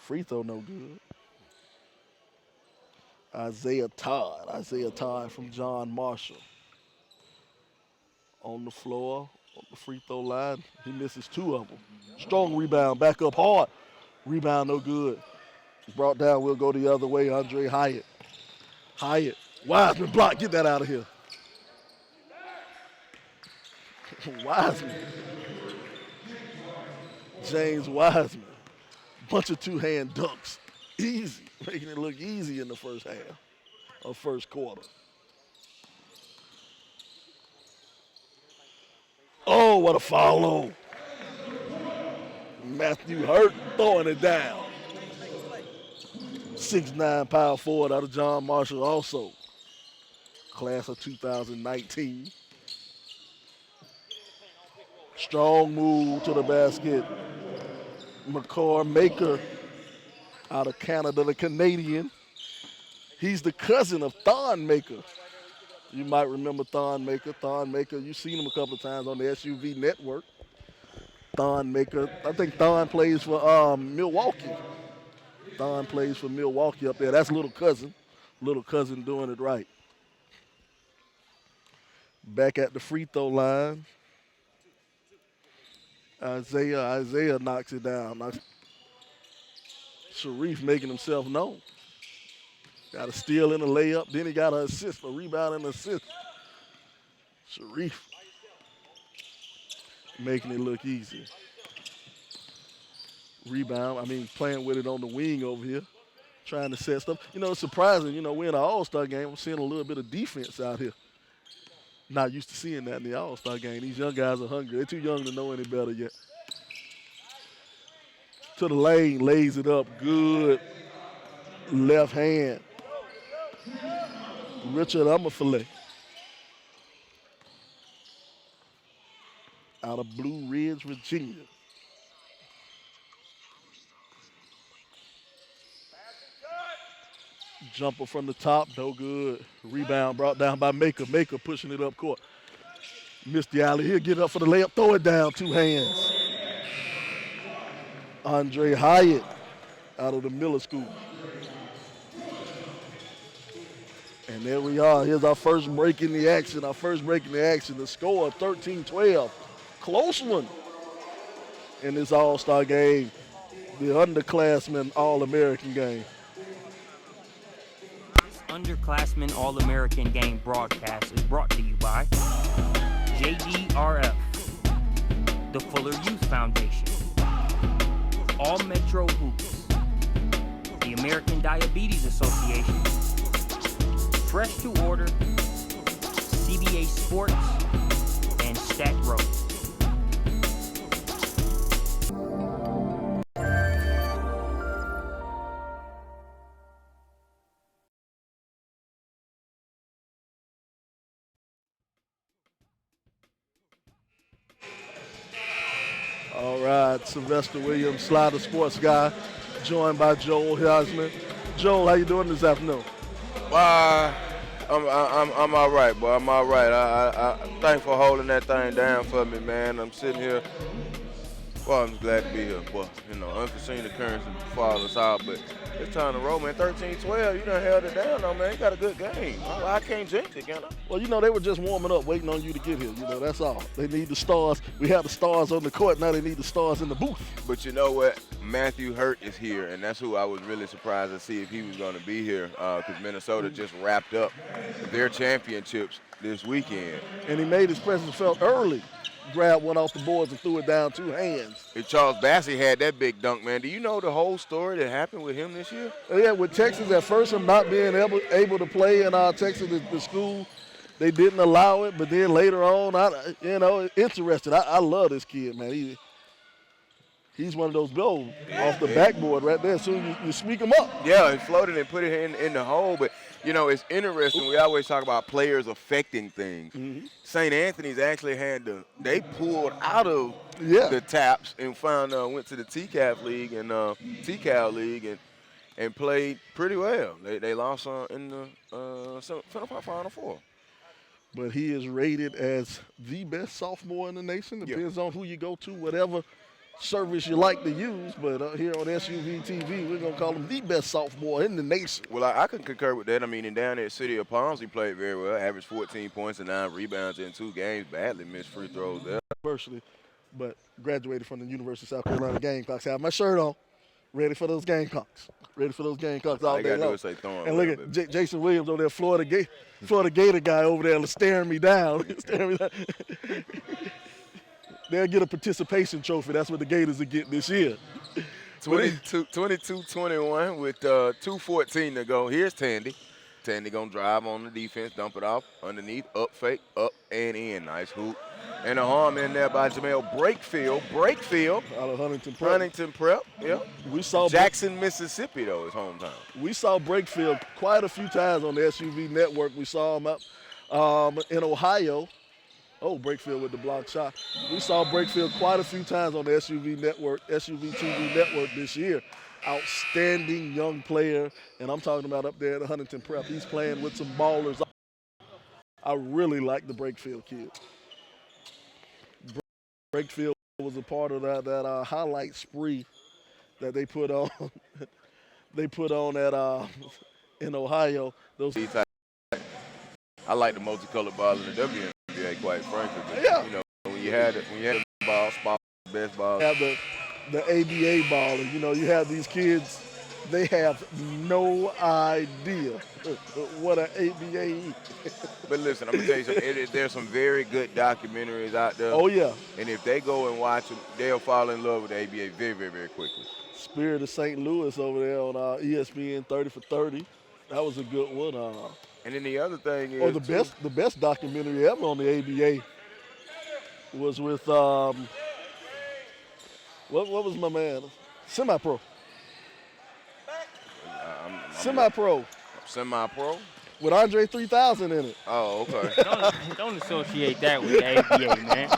Free throw no good. Isaiah Todd from John Marshall. On the floor, on the free throw line. He misses two of them. Strong rebound, back up hard. Rebound no good. Brought down, we'll go the other way. Andre Hyatt. Wiseman block, get that out of here. Wiseman. James Wiseman. Bunch of two-hand dunks. Easy, making it look easy in the first half or first quarter. Oh, what a follow. Matthew Hurt throwing it down. 6'9" power forward out of John Marshall also. Class of 2019. Strong move to the basket. McCord Maker out of Canada, the Canadian. He's the cousin of Thon Maker. You might remember Thon Maker. Thon Maker, you've seen him a couple of times on the SUV network. Thon Maker, I think Thon plays for Milwaukee. Thon plays for Milwaukee up there. That's little cousin. Little cousin doing it right. Back at the free throw line. Isaiah knocks it down. Sharife making himself known. Got a steal and a layup. Then he got an assist, a rebound and an assist. Sharife making it look easy. Rebound, playing with it on the wing over here. Trying to set stuff. It's surprising. We're in an All-Star game. I'm seeing a little bit of defense out here. Not used to seeing that in the All-Star game. These young guys are hungry. They're too young to know any better yet. To the lane, lays it up. Good left hand. Richard Ummerfilet. Out of Blue Ridge, Virginia. Jumper from the top, no good. Rebound brought down by Maker. Maker pushing it up court. Missed the alley. He'll get up for the layup. Throw it down, two hands. Andre Hyatt out of the Miller School. And there we are. Here's our first break in the action. The score 13-12. Close one in this All-Star game. The Underclassman All-American game. Underclassman All-American Game broadcast is brought to you by JDRF, the Fuller Youth Foundation, All Metro Hoops, the American Diabetes Association, Fresh to Order, CBA Sports, and Stat Road. All right, Sylvester Williams, Slider Sports Guy, joined by Joel Heisman. Joel, how you doing this afternoon? I'm all right, boy. I'm all right. I thanks for holding that thing down for me, man. I'm sitting here. Well, I'm glad to be here, boy. Unforeseen occurrences follow us out, but it's time to roll, man. 13-12, you done held it down, though, man. You got a good game. I can't jinx it, can I? Well, they were just warming up, waiting on you to get here. That's all. They need the stars. We have the stars on the court. Now they need the stars in the booth. But you know what? Matthew Hurt is here, and that's who I was really surprised to see if he was going to be here because Minnesota just wrapped up their championships this weekend. And he made his presence felt early. Grabbed one off the boards and threw it down two hands. And Charles Bassey had that big dunk, man. Do you know the whole story that happened with him this year? Yeah, with Texas at first, him not being able to play in Texas, the school, they didn't allow it. But then later on, interesting. I love this kid, man. He's one of those blows off the backboard right there. As soon as you sweep him up. Yeah, he floated and put it in the hole. But, it's interesting. We always talk about players affecting things. Mm-hmm. St. Anthony's actually they pulled out of the taps and went to the TCAF League and TCAL League and played pretty well. They lost in the Final Four. But he is rated as the best sophomore in the nation. Depends on who you go to, whatever service you like to use, but here on SUVtv, we're going to call him the best sophomore in the nation. Well, I can concur with that. I mean, and down at City of Palms, he played very well. Averaged 14 points and 9 rebounds in 2 games. Badly missed free throws there. Virtually, but graduated from the University of South Carolina Gamecocks. I have my shirt on, ready for those Gamecocks. Ready for those Gamecocks all day long. Say and look at Jason Williams over there, Florida Gator guy over there staring me down. They'll get a participation trophy. That's what the Gators are getting this year. 22-21 with 2:14 to go. Here's Tandy. Tandy going to drive on the defense, dump it off underneath, up fake, up and in. Nice hoop. And a harm in there by Jamel Brakefield. Out of Huntington Prep. Huntington Prep, yeah. We saw Jackson, Mississippi, though, his hometown. We saw Brakefield quite a few times on the SUV network. We saw him up in Ohio. Oh, Brakefield with the block shot. We saw Brakefield quite a few times on the SUVtv network this year. Outstanding young player, and I'm talking about up there at the Huntington Prep. He's playing with some ballers. I really like the Brakefield kid. Brakefield was a part of that highlight spree that they put on. They put on at in Ohio. I like the multicolored ball in the WNBA, quite frankly. But, yeah. You know, when you had the ball, spot the best ball. You have the ABA ball, and you have these kids. They have no idea what an ABA is. But listen, I'm going to tell you something. There's some very good documentaries out there. Oh, yeah. And if they go and watch them, they'll fall in love with the ABA very, very, very quickly. Spirit of St. Louis over there on ESPN 30 for 30. That was a good one. And then the other thing is the best documentary ever on the ABA was with what was my man? Semi-pro. Semi-pro. Semi-pro? With Andre 3000 in it. Oh, okay. Don't associate that with the ABA, man.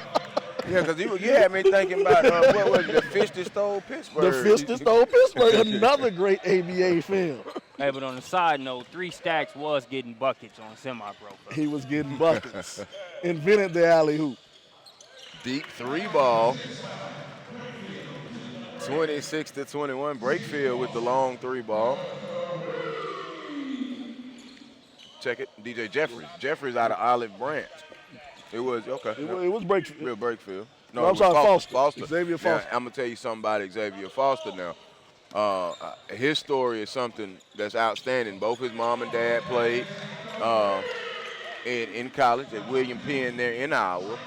Yeah, because you had me thinking about, what was it, the fish that stole Pittsburgh. The fish that stole Pittsburgh, another great ABA film. Hey, but on the side note, 3 Stacks was getting buckets on semi-pro. He was getting buckets. Invented the alley hoop. Deep 3 ball. 26-21. Brakefield with the long 3 ball. Check it. DJ Jeffries. Jeffries out of Olive Branch. It was, okay. It was Brakefield. Real Brakefield. No, I'm sorry, Foster. Xavier Foster. Now, I'm going to tell you something about Xavier Foster now. His story is something that's outstanding. Both his mom and dad played in college at William Penn there in Iowa.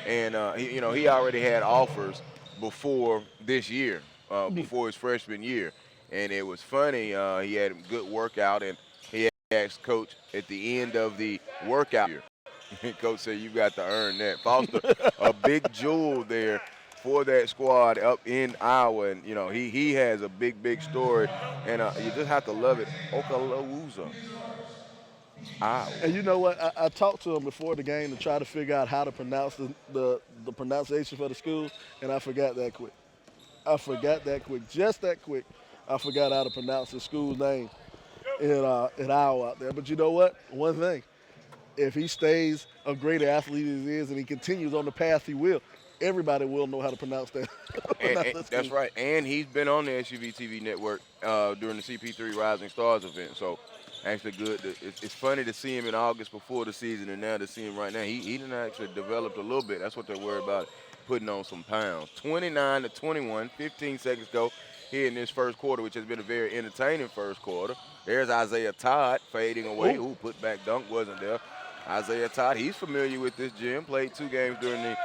And, he already had offers before this year, before his freshman year. And it was funny. He had a good workout, and he asked Coach at the end of the workout year. Coach said, you got to earn that. Foster, a big jewel there for that squad up in Iowa. And, he has a big, big story. And you just have to love it. Okaloosa, Iowa. And you know what? I talked to him before the game to try to figure out how to pronounce the pronunciation for the school, and I forgot that quick. Just that quick. I forgot how to pronounce the school's name in Iowa out there. But you know what? One thing. If he stays a great athlete as he is and he continues on the path he will, everybody will know how to pronounce that. That's right. And he's been on the SUVtv network during the CP3 Rising Stars event. So actually good. It's funny to see him in August before the season and now to see him right now. He done actually developed a little bit. That's what they're worried about, putting on some pounds. 29-21, 15 seconds go here in this first quarter, which has been a very entertaining first quarter. There's Isaiah Todd fading away. Ooh, put back dunk wasn't there. Isaiah Todd, he's familiar with this gym, played 2 games during the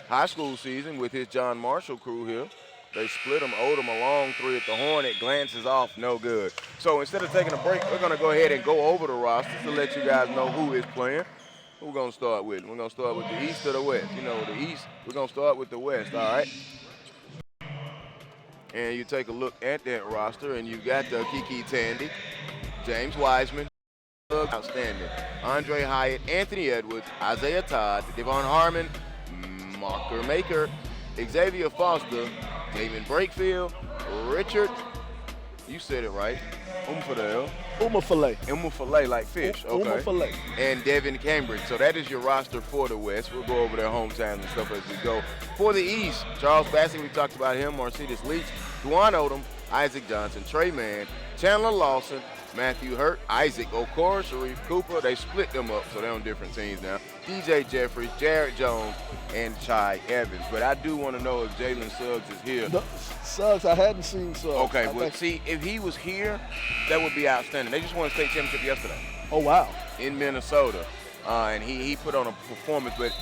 high school season with his John Marshall crew here. They split him, owed him a long 3 at the horn. It glances off, no good. So instead of taking a break, we're going to go ahead and go over the roster to let you guys know who is playing. Who we're going to start with? We're going to start with the East or the West. The East, we're going to start with the West, all right? And you take a look at that roster, and you got Kiki Tandy, James Wiseman, outstanding, Andre Hyatt, Anthony Edwards, Isaiah Todd, Devon Harmon, Marker Maker, Xavier Foster, Damon Brakefield, Richard You said it right. Umfadel. Umafale. Umafale, like fish. Okay. Umafale. And Devin Cambridge. So that is your roster for the West. We'll go over their hometowns and stuff as we go. For the East, Charles Bassey, we talked about him. Marcedes Leach, Dwan Odom, Isaac Johnson, Trey Mann, Chandler Lawson, Matthew Hurt, Isaac Okoro, Sharife Cooper. They split them up, so they're on different teams now. DJ Jeffries, Jarrett Jones, and Chai Evans. But I do want to know if Jalen Suggs is here. No, Suggs, I hadn't seen Suggs. Okay, well, see, if he was here, that would be outstanding. They just won a state championship yesterday. Oh, wow. In Minnesota. And he put on a performance. But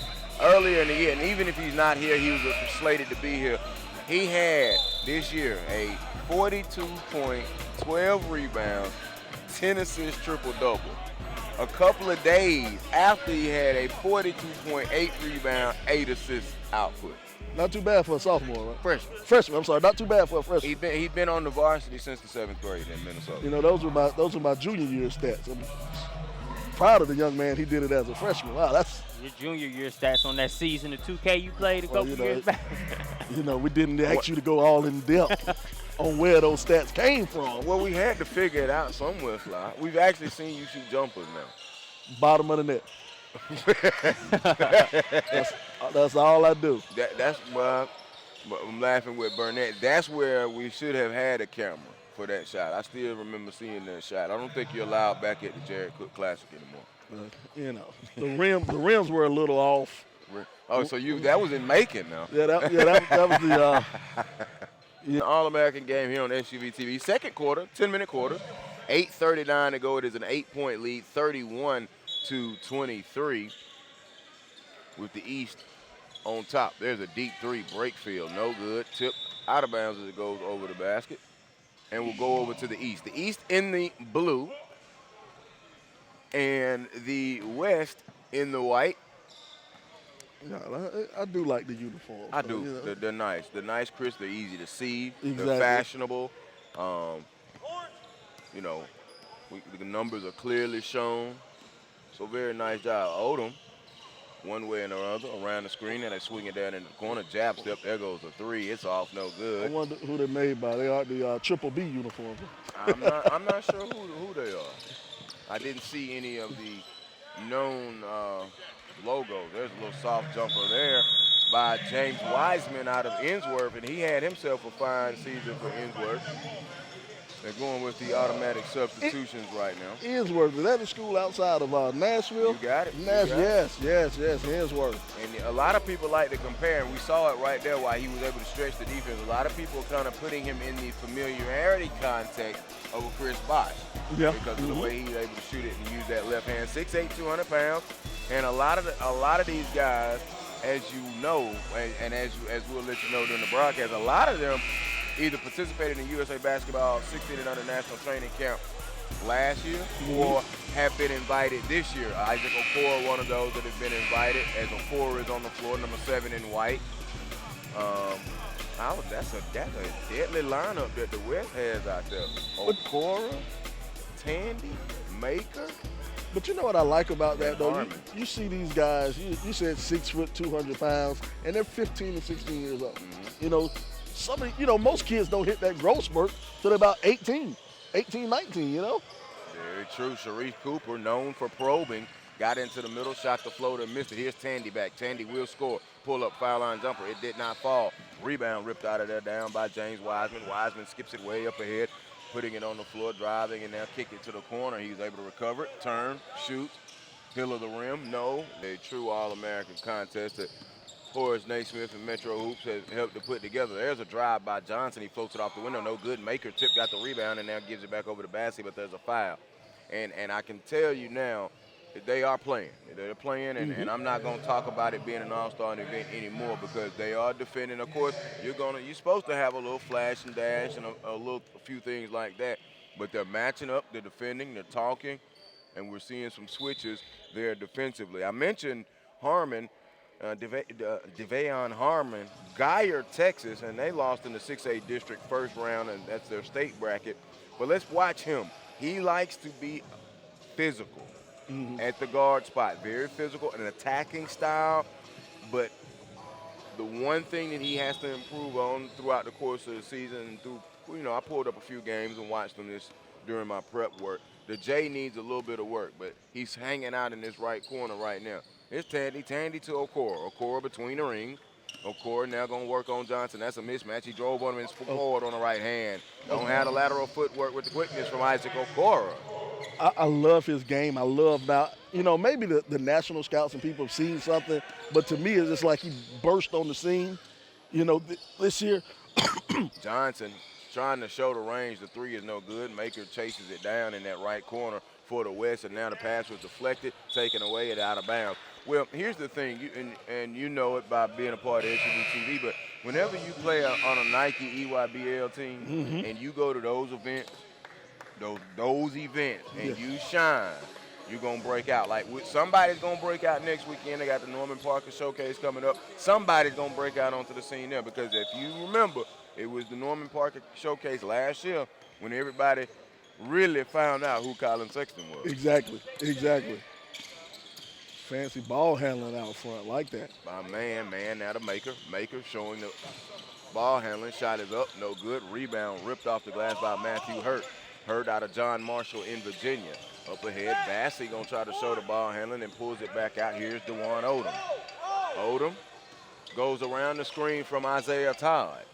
earlier in the year, and even if he's not here, he was slated to be here. He had this year a 42 point, 12 rebounds, 10 assists, triple-double. A couple of days after he had a 42.8 rebound, 8 assist output. Not too bad for a sophomore, right? Freshman. Freshman, I'm sorry, not too bad for a freshman. He'd been on the varsity since the 7th grade in Minnesota. You know, those were my junior year stats. I'm proud of the young man. He did it as a freshman. Wow, that's Your junior year stats on that season of 2K you played a couple years back. You know, we didn't ask you to go all in depth on where those stats came from. Well, we had to figure it out somewhere, Sly. We've actually seen you shoot jumpers now. Bottom of the net. that's all I do. That's why I'm laughing with Burnett. That's where we should have had a camera for that shot. I still remember seeing that shot. I don't think you're allowed back at the Jared Cook Classic anymore. You know, the rims were a little off. Oh, so that was in Macon now. Yeah, that was the All-American game here on SUVtv. Second quarter, 10-minute quarter, 8:39 to go. It is an 8-point lead, 31-23, with the East on top. There's a deep three, Breakfield, no good. Tip out of bounds as it goes over the basket. And we'll go over to the East. The East in the blue and the West in the white. Yeah, I do like the uniform. I do. You know. They're nice. They're nice, crisp. They're easy to see. Exactly. They're fashionable. You know, the numbers are clearly shown. So very nice job. Odom, one way and another, around the screen, and they swing it down in the corner. Jab step. There goes a three. It's off. No good. I wonder who they're made by. They are the Triple B uniforms. I'm not sure who they are. I didn't see any of the known logos. There's a little soft jumper there by James Wiseman out of Innsworth, and he had himself a fine season for Innsworth. They're going with the automatic substitutions right now. Innsworth, is that the school outside of Nashville? You got it. Yes, Innsworth. And a lot of people like to compare, and we saw it right there why he was able to stretch the defense. A lot of people are kind of putting him in the familiarity context over Chris Bosh. Yeah. Because of the way he's able to shoot it and use that left hand. 6'8", 200 pounds. And a lot of these guys, as you know, and as we'll let you know during the broadcast, a lot of them either participated in USA Basketball 16 and under national training camp last year or have been invited this year. Isaac Okoro, one of those that have been invited, as Okoro is on the floor, number 7 in white. That's a deadly lineup that the West has out there. Okoro, Tandy, Maker. But you know what I like about that, though? You see these guys, you said 6 foot, 200 pounds, and they're 15 and 16 years old. You know, most kids don't hit that growth spurt till they're about 18, 19, you know? Very true. Sharife Cooper, known for probing, got into the middle, shot the floater, missed it. Here's Tandy back. Tandy will score. Pull up, foul line jumper. It did not fall. Rebound ripped out of there, down by James Wiseman. Wiseman skips it way up ahead, putting it on the floor, driving, and now kick it to the corner. He's able to recover it, turn, shoot, hill of the rim, no. A true All-American contest that Horace Naismith and Metro Hoops has helped to put together. There's a drive by Johnson. He floats it off the window, no good. Maker Tip got the rebound and now gives it back over to basket, but there's a foul. And I can tell you now that they are playing. They're playing, and I'm not going to talk about it being an all-star event anymore because they are defending. Of course, you're supposed to have a little flash and dash and a few things like that, but they're matching up, they're defending, they're talking, and we're seeing some switches there defensively. I mentioned Harmon, DeVayon Harmon, Geyer, Texas, and they lost in the 6A district first round, and that's their state bracket. But let's watch him. He likes to be physical at the guard spot. Very physical, an attacking style, but the one thing that he has to improve on throughout the course of the season and through I pulled up a few games and watched them during my prep work. The J needs a little bit of work, but he's hanging out in this right corner right now. It's Tandy to Okora. Okora between the rings. Okora now going to work on Johnson. That's a mismatch. He drove on him and forward on the right hand. Don't have the lateral footwork with the quickness from Isaac Okora. I love his game. I love now, maybe the national scouts and people have seen something, but to me, it's just like he burst on the scene, this year. Johnson trying to show the range. The three is no good. Maker chases it down in that right corner for the West, and now the pass was deflected, taken away, and out of bounds. Well, here's the thing, and you know it by being a part of SUVtv, but whenever you play on a Nike EYBL team and you go to those events, and you shine, you're going to break out. Like, somebody's going to break out next weekend. They got the Norman Parker Showcase coming up. Somebody's going to break out onto the scene there, because if you remember, it was the Norman Parker Showcase last year when everybody really found out who Colin Sexton was. Exactly. Fancy ball handling out front like that. By man, now the Maker. Maker showing the ball handling. Shot is up, no good. Rebound ripped off the glass by Matthew Hurt. Hurt out of John Marshall in Virginia. Up ahead, Bassey going to try to show the ball handling and pulls it back out. Here's DeJuan Odom. Odom goes around the screen from Isaiah Todd.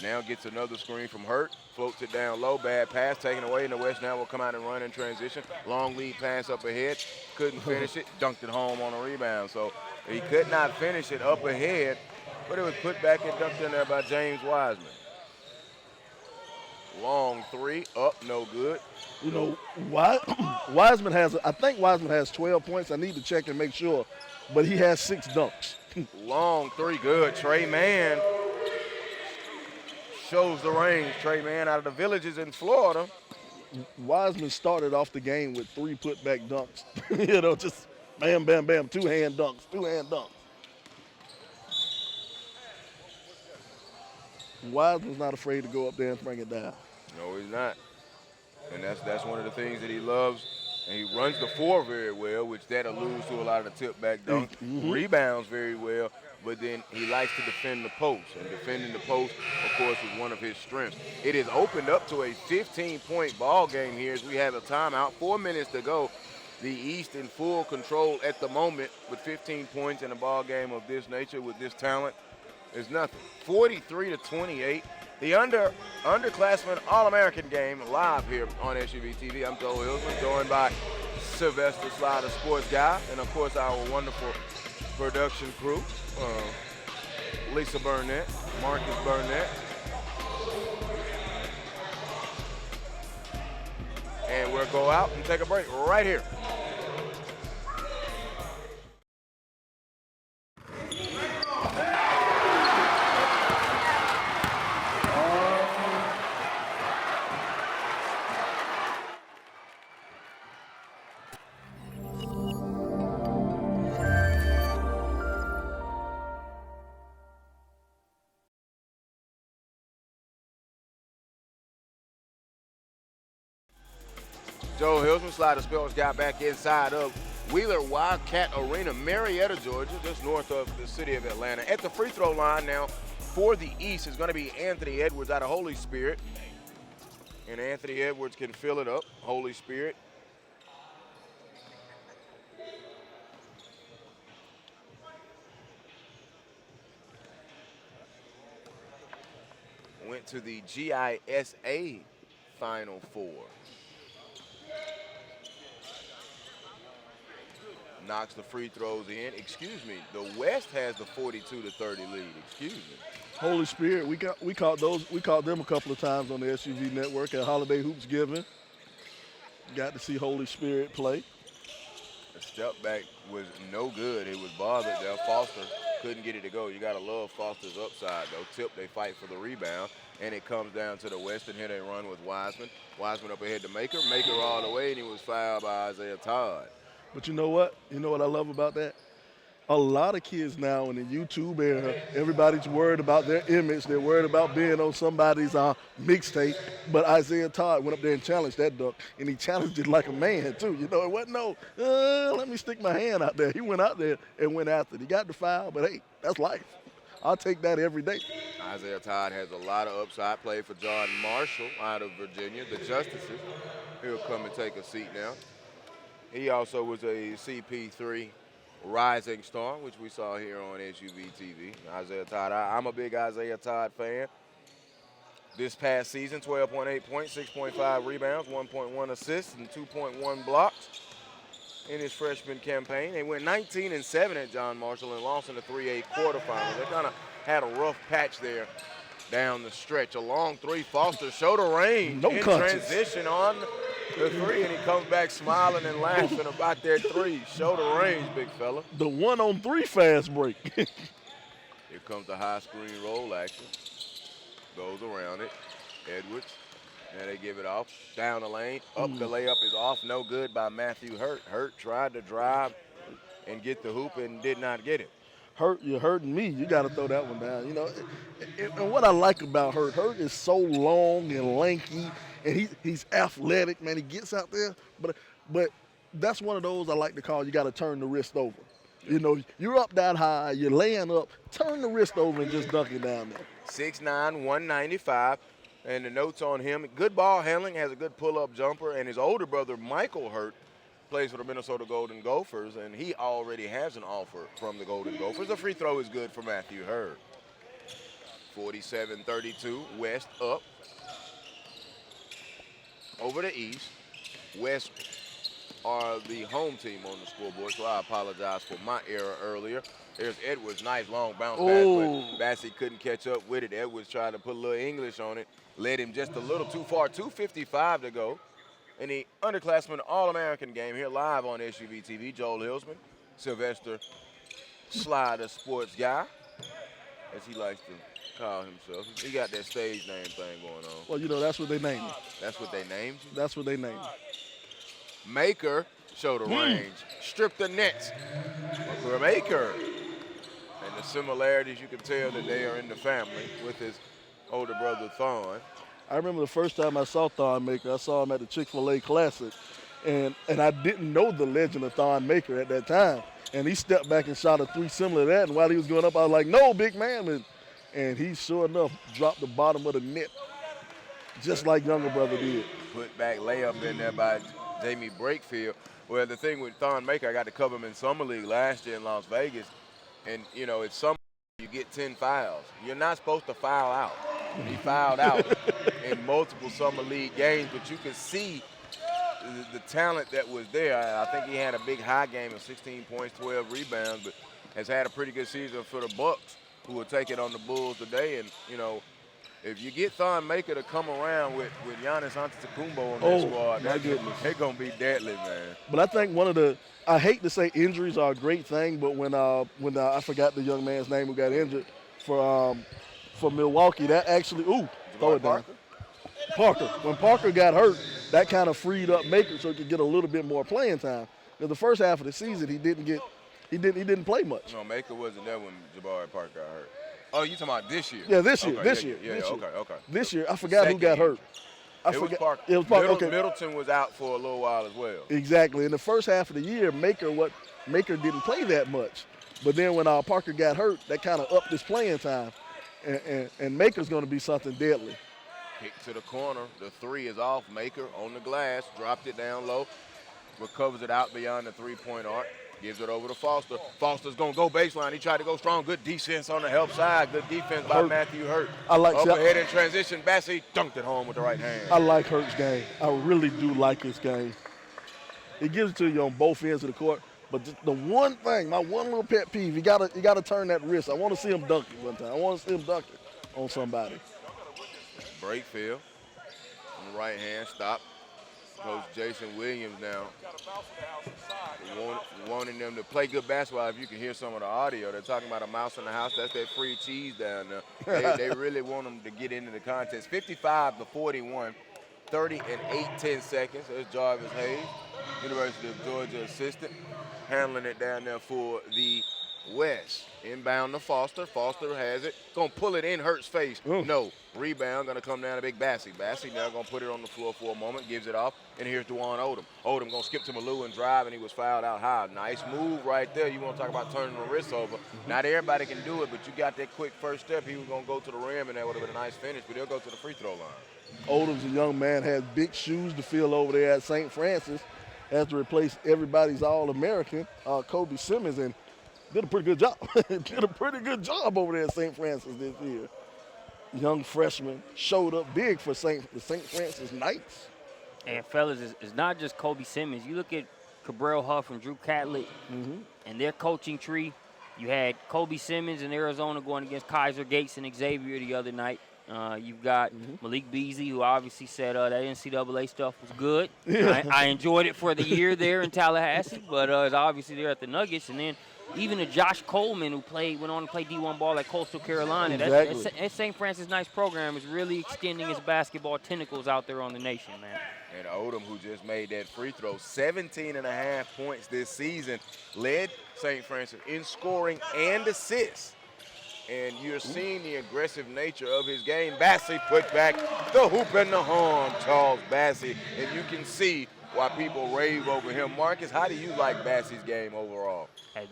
Now gets another screen from Hurt. Floats it down low. Bad pass taken away. And the West now will come out and run in transition. Long lead pass up ahead. Couldn't finish it. Dunked it home on a rebound. So he could not finish it up ahead, but it was put back and dunked in there by James Wiseman. Long three, up, no good. Wiseman I think Wiseman has 12 points. I need to check and make sure, but he has 6 dunks. Long three, good. Trey Mann shows the range. Trey Mann out of the Villages in Florida. Wiseman started off the game with 3 putback dunks. Just bam, bam, bam, two-hand dunks. Wiseman's not afraid to go up there and bring it down. No, he's not. And that's one of the things that he loves. And he runs the floor very well, which that alludes to a lot of the tip-back dunks. Rebounds very well, but then he likes to defend the post. And defending the post, of course, is one of his strengths. It has opened up to a 15-point ball game here as we have a timeout. 4 minutes to go. The East in full control at the moment with 15 points in a ball game of this nature with this talent is nothing. 43-28. The Underclassman All-American game live here on SUVtv. I'm Joe Hillsman, joined by Sylvester Slider, sports guy, and of course our wonderful production crew, Lisa Burnett, Marcus Burnett. And we'll go out and take a break right here. Joe Hillsman, Slider Sports guy, back inside of Wheeler Wildcat Arena, Marietta, Georgia, just north of the city of Atlanta. At the free throw line now for the East is going to be Anthony Edwards out of Holy Spirit. And Anthony Edwards can fill it up. Holy Spirit. Went to the GISA Final Four. Knocks the free throws in. Excuse me, the West has the 42-30 lead. Excuse me. Holy Spirit, we caught them a couple of times on the SUV network at Holiday Hoops Giving. Got to see Holy Spirit play. The step back was no good. It was bothered there. Foster couldn't get it to go. You got to love Foster's upside, though. Tip, they fight for the rebound, and it comes down to the West, and here they run with Wiseman. Wiseman up ahead to Maker. Maker all the way, and he was fouled by Isaiah Todd. But you know what? You know what I love about that? A lot of kids now in the YouTube era, everybody's worried about their image. They're worried about being on somebody's mixtape. But Isaiah Todd went up there and challenged that dunk, and he challenged it like a man, too. You know, it wasn't let me stick my hand out there. He went out there and went after it. He got the foul, but, hey, that's life. I'll take that every day. Isaiah Todd has a lot of upside. Played for John Marshall out of Virginia. The Justices. He'll come and take a seat now. He also was a CP3 rising star, which we saw here on SUVtv. Isaiah Todd. I'm a big Isaiah Todd fan. This past season, 12.8 points, 6.5 rebounds, 1.1 assists, and 2.1 blocks in his freshman campaign. They went 19-7 at John Marshall and lost in the 3A quarterfinals. They kind of had a rough patch there down the stretch. A long three. Foster showed a range in transition on the three, and he comes back smiling and laughing about that three. Showed a range, big fella. The 1-on-3 fast break. Here comes the high screen roll action. Goes around it. Edwards. And they give it off. Down the lane. Up the layup is off. No good by Matthew Hurt. Hurt tried to drive and get the hoop and did not get it. Hurt, you're hurting me. You got to throw that one down. You know, and what I like about Hurt is so long and lanky, and he's athletic, man. He gets out there, but that's one of those I like to call you got to turn the wrist over. You know, you're up that high, you're laying up, turn the wrist over and just dunk it down there. 6'9", 195, and the notes on him, good ball handling, has a good pull-up jumper, and his older brother, Michael Hurt, plays for the Minnesota Golden Gophers, and he already has an offer from the Golden Gophers. The free throw is good for Matthew Hurt. 47-32, West up. Over the East. West are the home team on the scoreboard, so I apologize for my error earlier. There's Edwards, nice long bounce pass, but Bassey couldn't catch up with it. Edwards tried to put a little English on it, led him just a little too far. 2:55 to go in the Underclassman All-American game here live on SUVtv. Joel Hilsman, Sylvester Slider Sports Guy, as he likes to call himself. He got that stage name thing going on. Well, you know, that's what they named him. That's what they named you? That's what they named him. Maker showed a range. Stripped the nets for Maker. And the similarities, you can tell that they are in the family with his older brother, Thon. I remember the first time I saw Thon Maker, I saw him at the Chick-fil-A Classic. And I didn't know the legend of Thon Maker at that time. And he stepped back and shot a three similar to that. And while he was going up, I was like, no, big man. And he, sure enough, dropped the bottom of the net, just like younger brother did. Put back layup in there by Jamie Brakefield. Well, the thing with Thon Maker, I got to cover him in Summer League last year in Las Vegas. And, you know, it's summer, you get 10 fouls. You're not supposed to foul out. He fouled out in multiple Summer League games, but you could see the talent that was there. I think he had a big high game of 16 points, 12 rebounds, but has had a pretty good season for the Bucks, who will take it on the Bulls today. And, you know, if you get Thon Maker to come around with Giannis Antetokounmpo on that squad, they're going to be deadly, man. But I think I hate to say injuries are a great thing, but when I forgot the young man's name who got injured for Milwaukee, that actually, throw it down. Parker. When Parker got hurt, that kind of freed up Maker so he could get a little bit more playing time. Because the first half of the season, he didn't play much. No, Maker wasn't there when Jabari Parker got hurt. Oh, you talking about this year? Yeah, this year. Okay. This year, I forgot who got hurt. It was Parker. Okay. Middleton was out for a little while as well. Exactly. In the first half of the year, Maker didn't play that much. But then when Parker got hurt, that kind of upped his playing time. And Maker's going to be something deadly. Kick to the corner. The three is off. Maker on the glass. Dropped it down low. Recovers it out beyond the three-point arc. Gives it over to Foster. Foster's going to go baseline. He tried to go strong. Good defense on the help side. Good defense by Matthew Hurt. Overhead in transition. Bassey dunked it home with the right hand. I like Hurt's game. I really do like his game. He gives it to you on both ends of the court. But the one thing, my one little pet peeve, you gotta turn that wrist. I want to see him dunk it one time. I want to see him dunk it on somebody. Brakefield on the right hand. Stop. Coach Jason Williams now wanting them to play good basketball. If you can hear some of the audio, they're talking about a mouse in the house. That's that free cheese down there. They really want them to get into the contest. 55-41, 30 and 8/10 seconds. There's Jarvis Hayes, University of Georgia assistant, handling it down there for the West. Inbound to Foster. Foster has it. Gonna pull it in Hurt's face. No. Rebound gonna come down to Big Bassey. Bassey now gonna put it on the floor for a moment. Gives it off. And here's DeJuan Odom. Odom gonna skip to Malou and drive, and he was fouled out high. Nice move right there. You want to talk about turning the wrist over. Not everybody can do it, but you got that quick first step. He was gonna go to the rim, and that would have been a nice finish, but he'll go to the free throw line. Odom's a young man, has big shoes to fill over there at St. Francis. Has to replace everybody's All-American, Kobe Simmons, and did a pretty good job. Did a pretty good job over there at St. Francis this year. Young freshman, showed up big for the St. Francis Knights. And fellas, it's not just Kobe Simmons. You look at Cabral Huff and Drew Catlett and their coaching tree. You had Kobe Simmons in Arizona going against Kaiser Gates and Xavier the other night. You've got Malik Beasley, who obviously said that NCAA stuff was good. I enjoyed it for the year there in Tallahassee, but it's obviously there at the Nuggets. And then even a Josh Coleman, who went on to play D1 ball at Coastal Carolina. Exactly. That St. Francis Knights program is really extending its basketball tentacles out there on the nation, man. And Odom, who just made that free throw, 17.5 points this season, led St. Francis in scoring and assists. And you're seeing the aggressive nature of his game. Bassey put back the hoop and the horn, Charles Bassey. And you can see why people rave over him. Marcus, how do you like Bassey's game overall? Hey,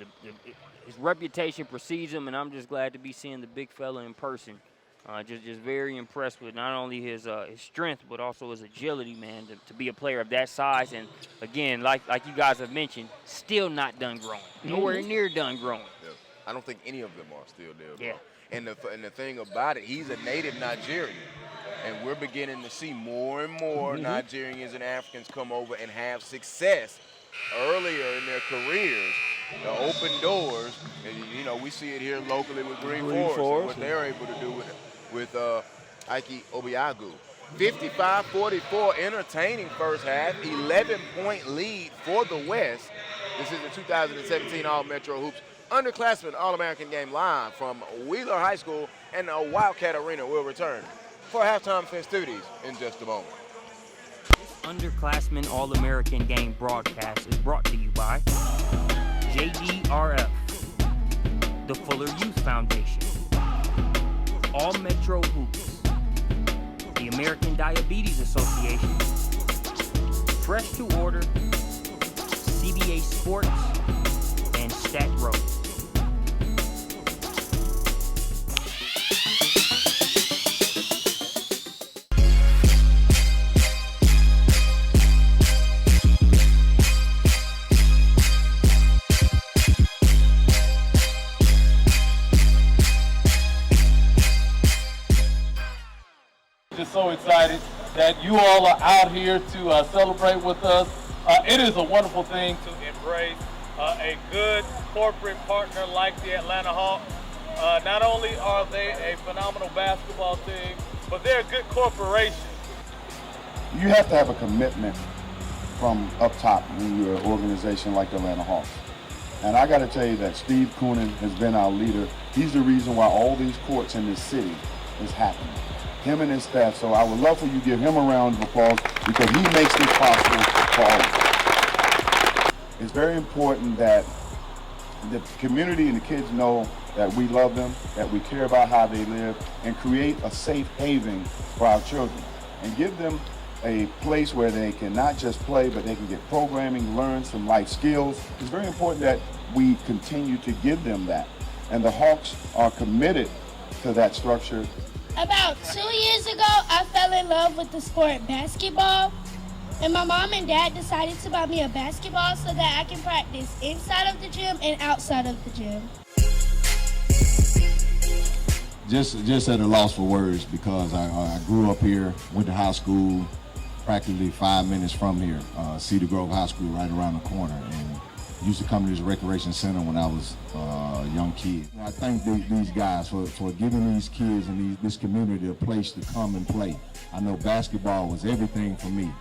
his reputation precedes him, and I'm just glad to be seeing the big fella in person. Just very impressed with not only his strength, but also his agility, man, to be a player of that size. And, again, like you guys have mentioned, still not done growing. Nowhere near done growing. Yeah. I don't think any of them are still there, bro. Yeah. And the thing about it, he's a native Nigerian. And we're beginning to see more and more Nigerians and Africans come over and have success earlier in their careers. The open doors, and, we see it here locally with Green Forest and what they're able to do with Ike Obiagu. 55-44, entertaining first half, 11-point lead for the West. This is the 2017 All-Metro Hoops Underclassman All-American Game live from Wheeler High School and the Wildcat Arena will return for halftime festivities in just a moment. Underclassman All-American Game broadcast is brought to you by JDRF, the Fuller Youth Foundation, All Metro Hoops, the American Diabetes Association, Fresh to Order, CBA Sports, and Stat Row. Just so excited that you all are out here to celebrate with us. It is a wonderful thing to embrace a good corporate partner like the Atlanta Hawks. Not only are they a phenomenal basketball team, but they're a good corporation. You have to have a commitment from up top when you're an organization like the Atlanta Hawks. And I got to tell you that Steve Koonin has been our leader. He's the reason why all these courts in this city is happening. Him and his staff. So I would love for you to give him a round of applause because he makes this possible for all of us. It's very important that the community and the kids know that we love them, that we care about how they live, and create a safe haven for our children. And give them a place where they can not just play, but they can get programming, learn some life skills. It's very important that we continue to give them that. And the Hawks are committed to that structure. About 2 years ago, I fell in love with the sport basketball, and my mom and dad decided to buy me a basketball so that I can practice inside of the gym and outside of the gym. Just at a loss for words because I grew up here, went to high school, practically 5 minutes from here, Cedar Grove High School right around the corner, and used to come to this recreation center when I was a young kid. I thank these guys for giving these kids and this community a place to come and play. I know basketball was everything for me.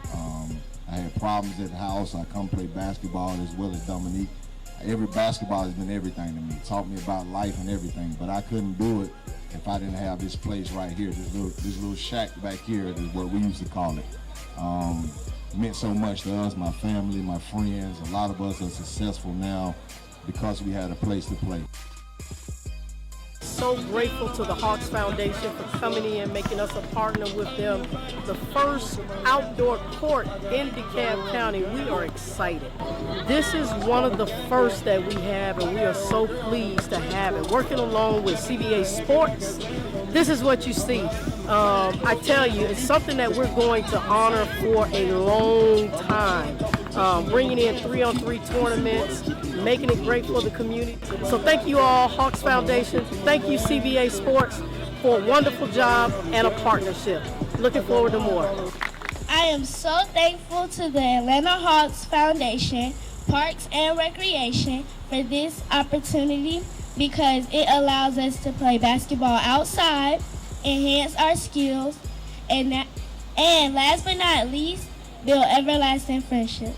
I had problems at the house. I come play basketball as well as Dominique. Basketball has been everything to me. Taught me about life and everything, but I couldn't do it if I didn't have this place right here, this little shack back here is what we used to call it. Meant so much to us, my family, my friends. A lot of us are successful now because we had a place to play. So grateful to the Hawks Foundation for coming in, making us a partner with them. The first outdoor court in DeKalb County. We are excited. This is one of the first that we have, and we are so pleased to have it. Working along with CBA Sports, this is what you see. I tell you, it's something that we're going to honor for a long time. Bringing in 3-on-3 tournaments, making it great for the community. So thank you all, Hawks Foundation. Thank you, CBA Sports, for a wonderful job and a partnership. Looking forward to more. I am so thankful to the Atlanta Hawks Foundation, Parks and Recreation for this opportunity because it allows us to play basketball outside, enhance our skills, and last but not least, build everlasting friendships.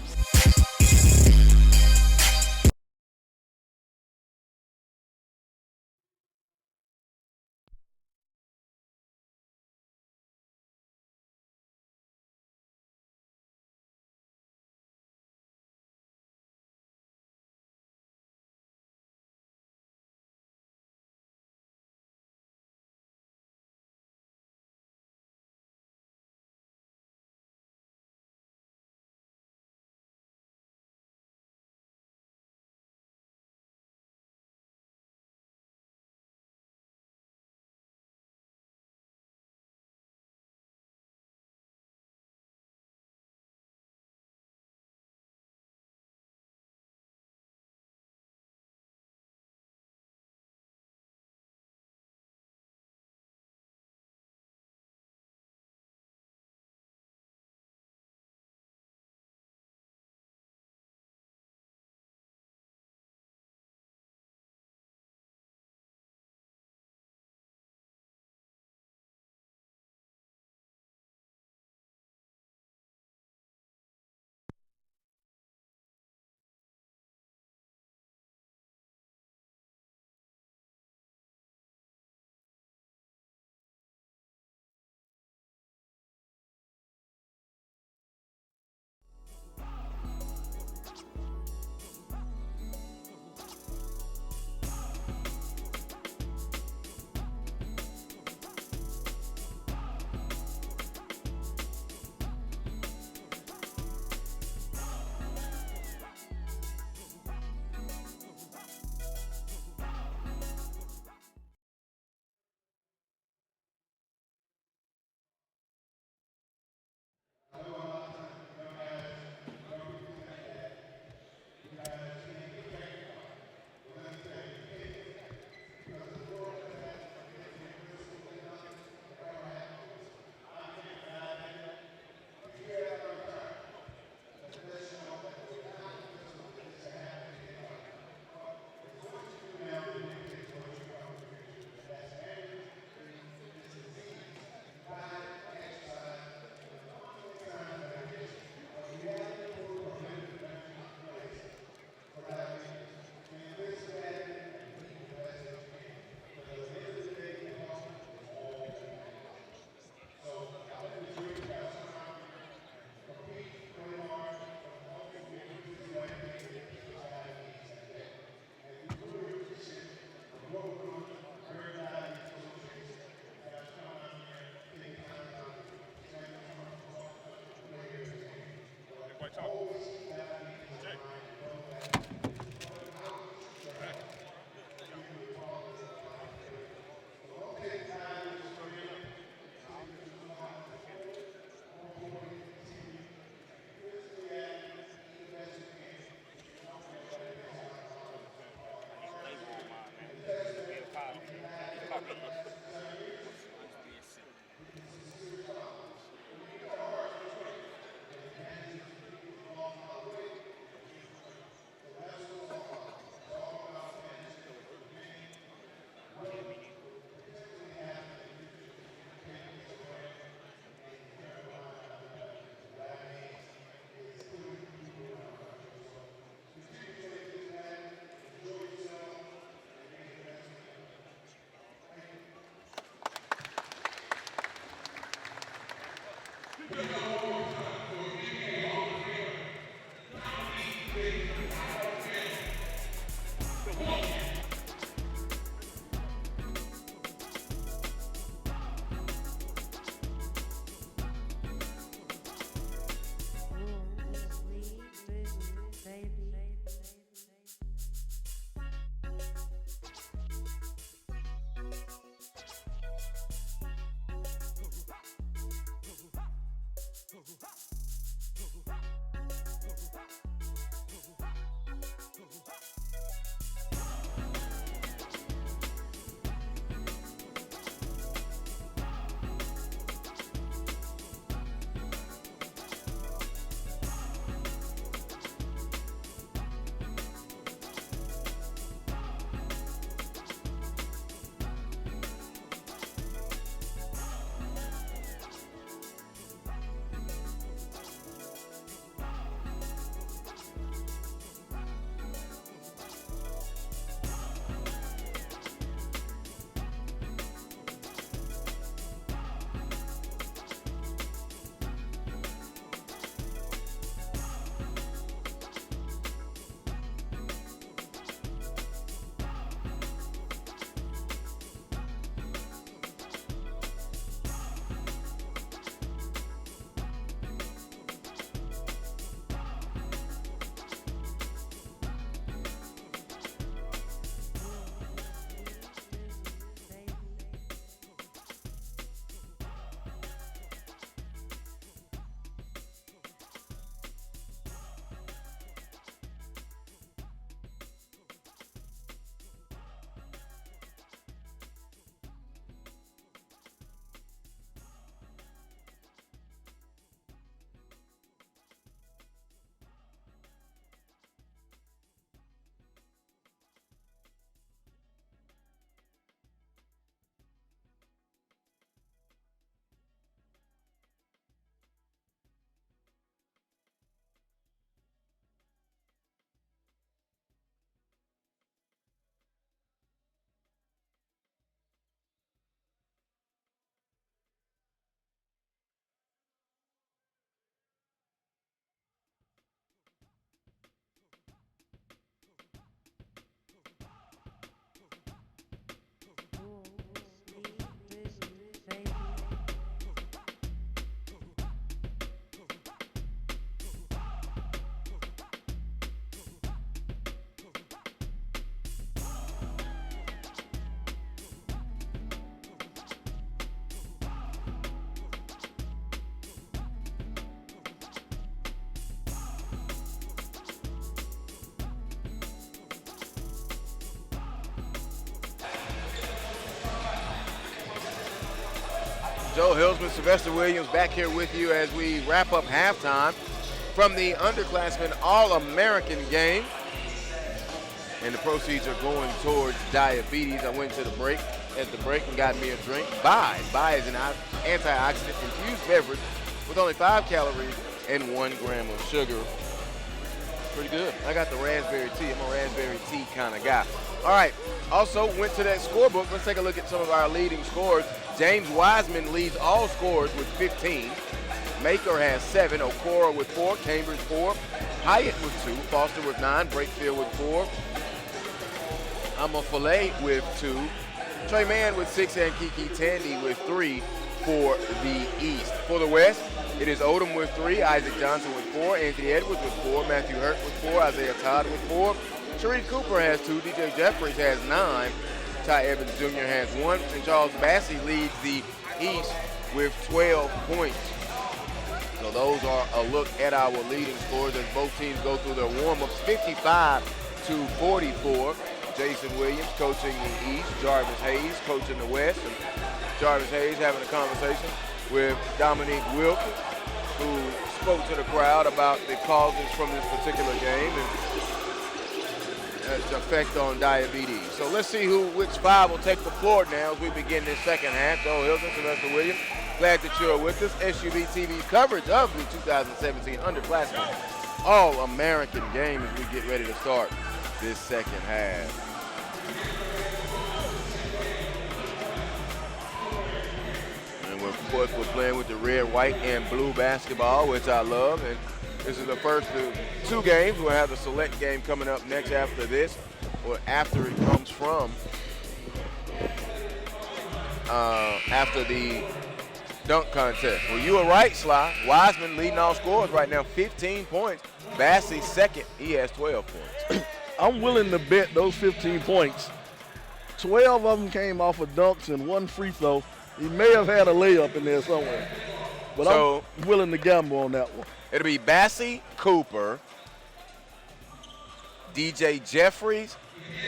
Joe Hilsman, Sylvester Williams back here with you as we wrap up halftime from the Underclassman All-American game. And the proceeds are going towards diabetes. I went to the break, at the break, and got me a drink. Bai is an antioxidant infused beverage with only 5 calories and 1 gram of sugar. Pretty good. I got the raspberry tea. I'm a raspberry tea kind of guy. All right. Also went to that scorebook. Let's take a look at some of our leading scores. James Wiseman leads all scores with 15. Maker has 7. Okora with 4. Cambridge 4. Hyatt with 2. Foster with 9. Brakefield with 4. Amafale with 2. Trey Mann with 6 and Kiki Tandy with 3 for the East. For the West, it is Odom with 3, Isaac Johnson with 4, Anthony Edwards with 4, Matthew Hurt with 4, Isaiah Todd with 4, Sharife Cooper has 2, DJ Jeffries has 9, Ty Evans Jr. has 1, and Charles Bassey leads the East with 12 points. So those are a look at our leading scores as both teams go through their warm-ups, 55-44. Jason Williams coaching the East, Jarvis Hayes coaching the West, and Jarvis Hayes having a conversation with Dominique Wilkins, who spoke to the crowd about the causes from this particular game and its effect on diabetes. So let's see which 5 will take the floor now as we begin this second half. Joe Hilton, Sylvester Williams, glad that you're with us. SUVtv coverage of the 2017 Underclassman All-American game as we get ready to start this second half. Of course, we're playing with the red, white, and blue basketball, which I love. And this is the first of 2 games. We'll have the select game coming up next after this, or after it comes from, after the dunk contest. Well, you were right, Sly. Wiseman leading all scores right now, 15 points. Bassey second, he has 12 points. I'm willing to bet those 15 points. 12 of them came off of dunks and 1 free throw. He may have had a layup in there somewhere, but so, I'm willing to gamble on that one. It'll be Bassey, Cooper, DJ Jeffries,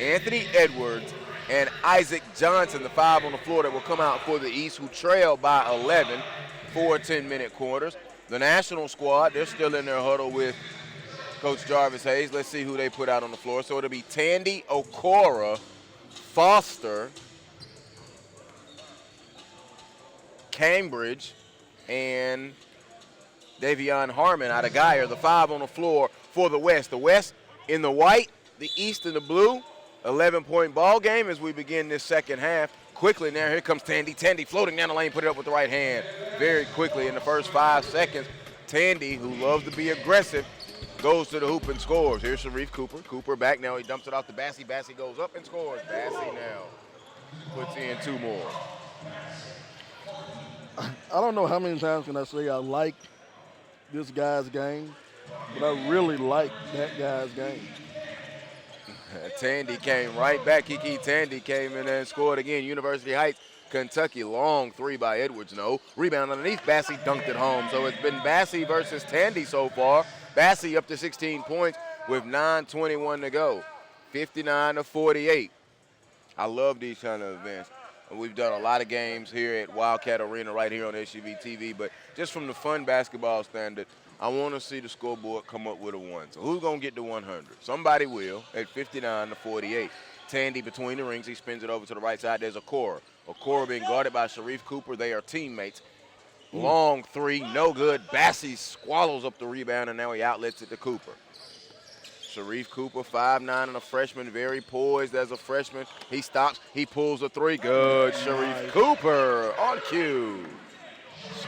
Anthony Edwards, and Isaac Johnson, the 5 on the floor that will come out for the East, who trail by 11, 4 10-minute quarters. The national squad, they're still in their huddle with Coach Jarvis Hayes. Let's see who they put out on the floor. So it'll be Tandy, Okora, Foster, Cambridge, and Davion Harmon out of Geyer, the 5 on the floor for the West. The West in the white, the East in the blue. 11-point ball game as we begin this second half. Quickly now, here comes Tandy. Tandy floating down the lane, put it up with the right hand. Very quickly in the first 5 seconds. Tandy, who loves to be aggressive, goes to the hoop and scores. Here's Sharife Cooper. Cooper back now. He dumps it off to Bassey. Bassey goes up and scores. Bassey now puts in 2 more. I don't know how many times can I say I like this guy's game, but I really like that guy's game. Tandy came right back. Kiki Tandy came in and scored again. University Heights, Kentucky, long 3 by Edwards. No. Rebound underneath. Bassey dunked it home. So it's been Bassey versus Tandy so far. Bassey up to 16 points with 9:21 to go. 59-48. I love these kind of events. We've done a lot of games here at Wildcat Arena right here on SUVtv, but just from the fun basketball standard, I want to see the scoreboard come up with a 1. So who's going to get to 100? Somebody will at 59-48. Tandy between the rings. He spins it over to the right side. There's Okora. Okora being guarded by Sharife Cooper. They are teammates. Long 3, no good. Bassey swallows up the rebound, and now he outlets it to Cooper. Sharife Cooper, 5'9", and a freshman, very poised as a freshman. He stops, he pulls a 3. Good, Sharife Cooper on cue.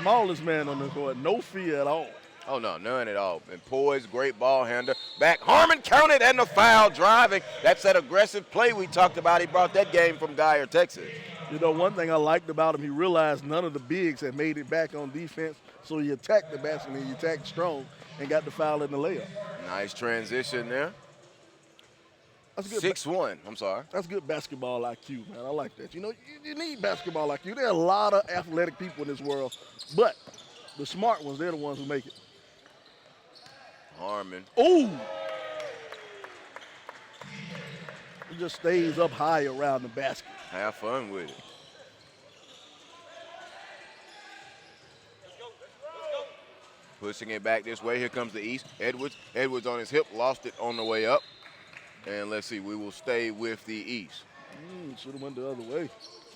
Smallest man on the court, no fear at all. Oh, no, none at all. And poised, great ball handler. Back, Harmon counted, and the foul driving. That's that aggressive play we talked about. He brought that game from Geyer, Texas. You know, one thing I liked about him, he realized none of the bigs had made it back on defense, so he attacked the basket and he attacked strong and got the foul in the layup. Nice transition there. That's good. 6-1, I'm sorry. That's good basketball IQ, man. I like that. You know, you need basketball IQ. There are a lot of athletic people in this world, but the smart ones, they're the ones who make it. Harmon. Ooh! He just stays up high around the basket. Have fun with it. Pushing it back this way. Here comes the East. Edwards. Edwards on his hip. Lost it on the way up. And let's see. We will stay with the East. Should have went the other way.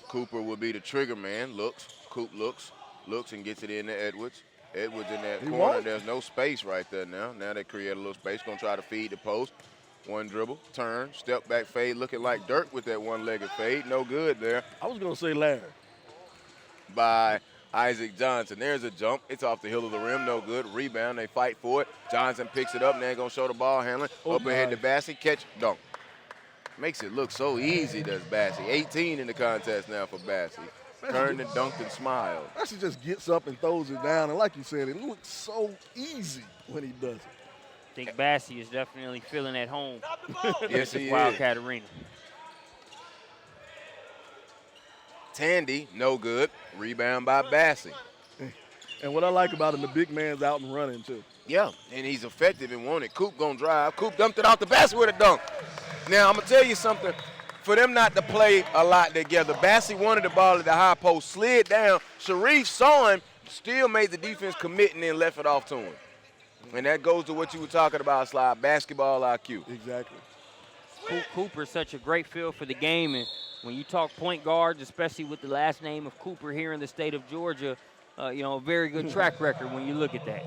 Cooper will be the trigger man. Looks. Coop looks and gets it in to Edwards. Edwards in that corner. Won't. There's no space right there now. Now they create a little space. Going to try to feed the post. One dribble, turn, step back fade, looking like Dirk with that one-legged fade. No good there. I was going to say Larry. By Isaac Johnson. There's a jump. It's off the heel of the rim. No good. Rebound. They fight for it. Johnson picks it up. Now going to show the ball handling. Up ahead to Bassey. Catch. Dunk. Makes it look so easy, does Bassey. 18 in the contest now for Bassey. Turned and dunked and smiled. Bassey just gets up and throws it down. And like you said, it looks so easy when he does it. I think Bassey is definitely feeling at home. Yes, he Wildcat Arena. Tandy, no good. Rebound by Bassey. And what I like about him, the big man's out and running, too. Yeah, and he's effective and wanted. Coop gonna drive. Coop dumped it off the basket with a dunk. Now, I'm going to tell you something. For them not to play a lot together, Bassey wanted the ball at the high post, slid down. Sharife saw him, still made the defense commit and then left it off to him. And that goes to what you were talking about, Sly, basketball IQ. Exactly. Cooper's such a great feel for the game, and when you talk point guards, especially with the last name of Cooper here in the state of Georgia, a very good track record when you look at that.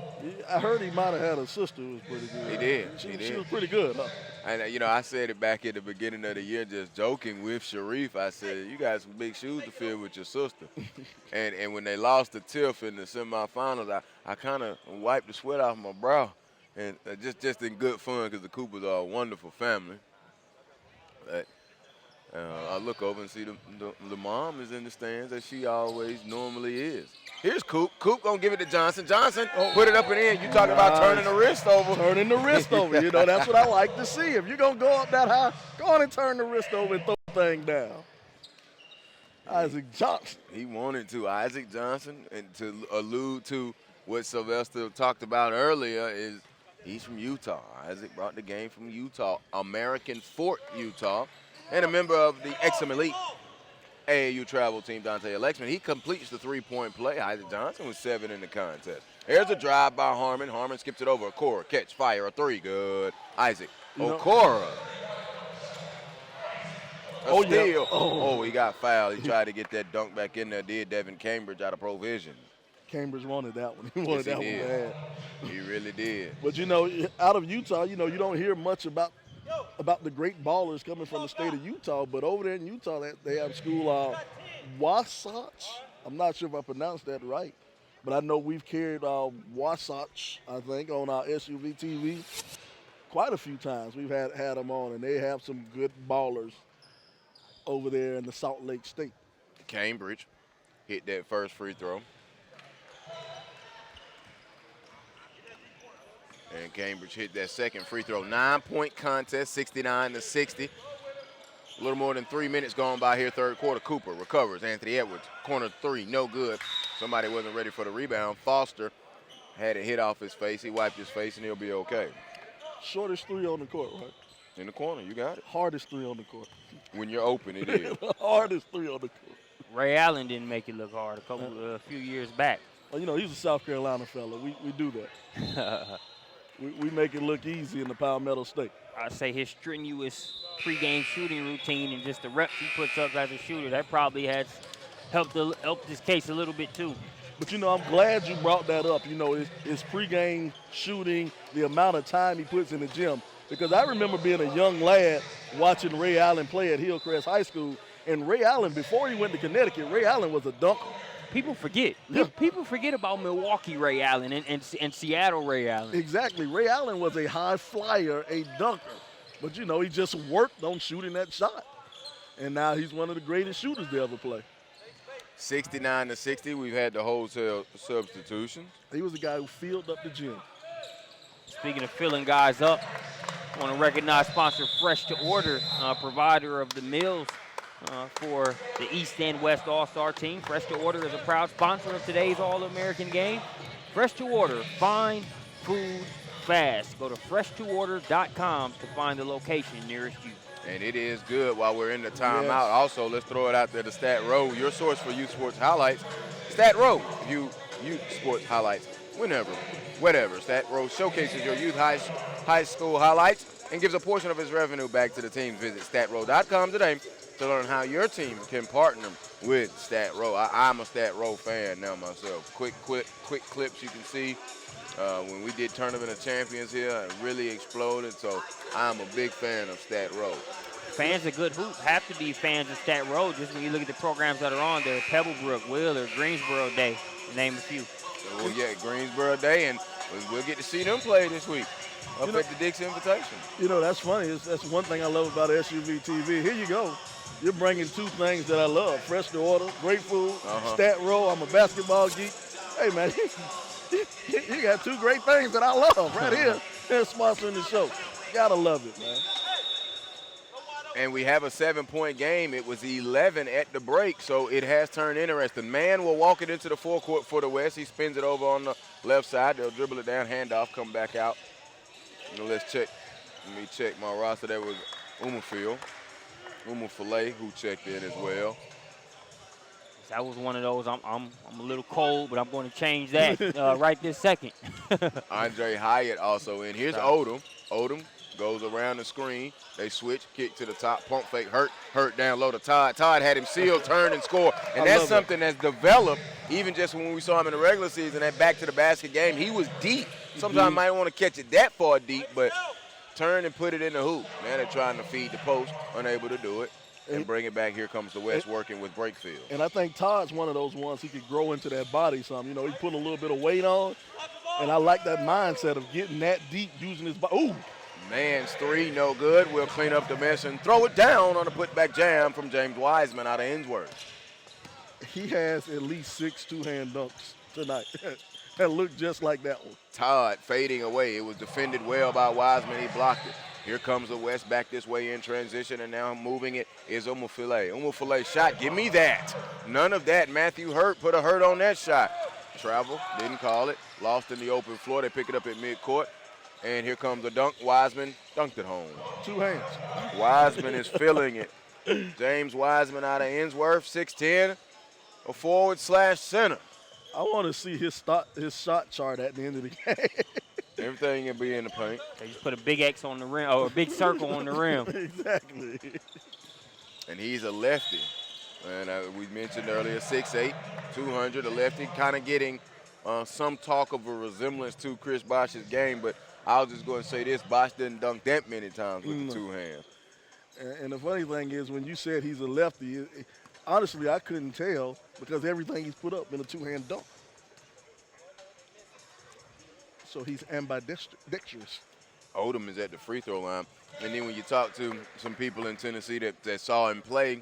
I heard he might have had a sister who was pretty good. He did. She was pretty good, huh? And, I said it back at the beginning of the year, just joking with Sharife. I said, you got some big shoes to fill with your sister. and when they lost to Tiff in the semifinals, I kind of wiped the sweat off my brow. And just in good fun because the Coopers are a wonderful family. But, I look over and see the mom is in the stands as she always normally is. Here's Coop. Coop gonna give it to Johnson. Johnson, put it up and in. You talking about turning the wrist over. Turning the wrist over. That's what I like to see. If you're gonna go up that high, go on and turn the wrist over and throw the thing down. Isaac Johnson. He wanted to. Isaac Johnson, and to allude to what Sylvester talked about earlier, is he's from Utah. Isaac brought the game from Utah, American Fort, Utah, and a member of the Exum Elite AAU travel team, Dante Alexman. He completes the three-point play. Isaac Johnson was 7 in the contest. There's a drive by Harmon. Harmon skips it over. Okora, catch, fire, a three. Good. Isaac. Okora. Steal. Yeah. Oh, he got fouled. He tried to get that dunk back in there. Did Devin Cambridge out of Provision. Cambridge wanted that one. He wanted that one bad. He really did. But, out of Utah, you don't hear much about the great ballers coming from the state of Utah, but over there in Utah, they have school Wasatch. I'm not sure if I pronounced that right, but I know we've carried Wasatch, I think, on our SUVtv quite a few times. We've had them on, and they have some good ballers over there in the Salt Lake State. Cambridge hit that first free throw. And Cambridge hit that second free throw. 9-point contest, 69-60. A little more than 3 minutes gone by here, third quarter. Cooper recovers. Anthony Edwards, corner three, no good. Somebody wasn't ready for the rebound. Foster had it hit off his face. He wiped his face, and he'll be okay. Shortest three on the court, right? In the corner, you got it. Hardest three on the court. When you're open, it is. Hardest three on the court. Ray Allen didn't make it look hard a few years back. Well, he's a South Carolina fella. We do that. We make it look easy in the Palmetto State. I say his strenuous pregame shooting routine and just the reps he puts up as a shooter, that probably has helped his case a little bit too. But, I'm glad you brought that up. His pregame shooting, the amount of time he puts in the gym. Because I remember being a young lad watching Ray Allen play at Hillcrest High School. And Ray Allen, before he went to Connecticut, Ray Allen was a dunker. People forget. Yeah. People forget about Milwaukee Ray Allen and Seattle Ray Allen. Exactly. Ray Allen was a high flyer, a dunker. But, he just worked on shooting that shot. And now he's one of the greatest shooters to ever play. 69-60. We've had the wholesale substitutions. He was the guy who filled up the gym. Speaking of filling guys up, I want to recognize sponsor Fresh to Order, provider of the meals for the East and West All-Star team. Fresh to Order is a proud sponsor of today's All-American game. Fresh to Order, find food fast. Go to freshtoorder.com to find the location nearest you. And it is good while we're in the timeout. Yes. Also, let's throw it out there to Stat Row, your source for youth sports highlights. Stat Row, youth sports highlights whenever whatever. Stat Row showcases your youth high school highlights and gives a portion of its revenue back to the team. Visit statrow.com today to learn how your team can partner with Stat Row. I'm a Stat Row fan now myself. Quick clips you can see when we did Tournament of Champions here, it really exploded. So I'm a big fan of Stat Row. Fans of good hoop have to be fans of Stat Row. Just when you look at the programs that are on there, Pebblebrook, Wheeler, Greensboro Day, to name a few. Well, yeah, Greensboro Day, and we'll get to see them play this week up at the Dix Invitation. You know, that's funny. That's one thing I love about SUVtv. Here you go. You're bringing two things that I love. Fresh to order, great food, Stat Row. I'm a basketball geek. Hey, man, you got two great things that I love right here. They're sponsoring the show. Gotta love it, man. And we have a 7-point game. It was 11 at the break, so it has turned interesting. Man will walk it into the forecourt for the West. He spins it over on the left side. They'll dribble it down, handoff, come back out. Let's check. Let me check my roster. That was Umafile who checked in as well. That was one of those. I'm a little cold, but I'm going to change that right this second. Andre Hyatt also in. Here's Odom. Odom goes around the screen. They switch, kick to the top, pump fake, hurt down low to Todd. Todd had him sealed, turn, and score. And that's something that's developed even just when we saw him in the regular season, that back to the basket game. He was deep. Sometimes might want to catch it that far deep, but turn and put it in the hoop. Man, they're trying to feed the post, unable to do it. And bring it back. Here comes the West working with Brakefield. And I think Todd's one of those ones he could grow into that body some. You know, he put a little bit of weight on. And I like that mindset of getting that deep, using his body. Ooh. Man's three, no good. We'll clean up the mess and throw it down on a putback jam from James Wiseman out of Ainsworth. He has at least 6 two-hand dunks tonight that look just like that one. Todd fading away. It was defended well by Wiseman. He blocked it. Here comes the West back this way in transition, and now moving it is Umafile. Umafile shot. Give me that. None of that. Matthew Hurt put a hurt on that shot. Travel, didn't call it. Lost in the open floor. They pick it up at midcourt. And here comes the dunk. Wiseman dunked it home. 2 hands. Wiseman is feeling it. James Wiseman out of Ainsworth, 6'10", a forward/center. I want to see his shot chart at the end of the game. Everything can be in the paint. They just put a big X on the rim, or a big circle on the rim. Exactly. And he's a lefty. And we mentioned earlier, 6'8", 200, a lefty, kind of getting some talk of a resemblance to Chris Bosh's game, but I'll just go and say this, Bosh didn't dunk that many times with the 2 hands. And the funny thing is, when you said he's a lefty, honestly, I couldn't tell because everything he's put up in a 2-hand dunk. So he's ambidextrous. Odom is at the free throw line. And then when you talk to some people in Tennessee that saw him play,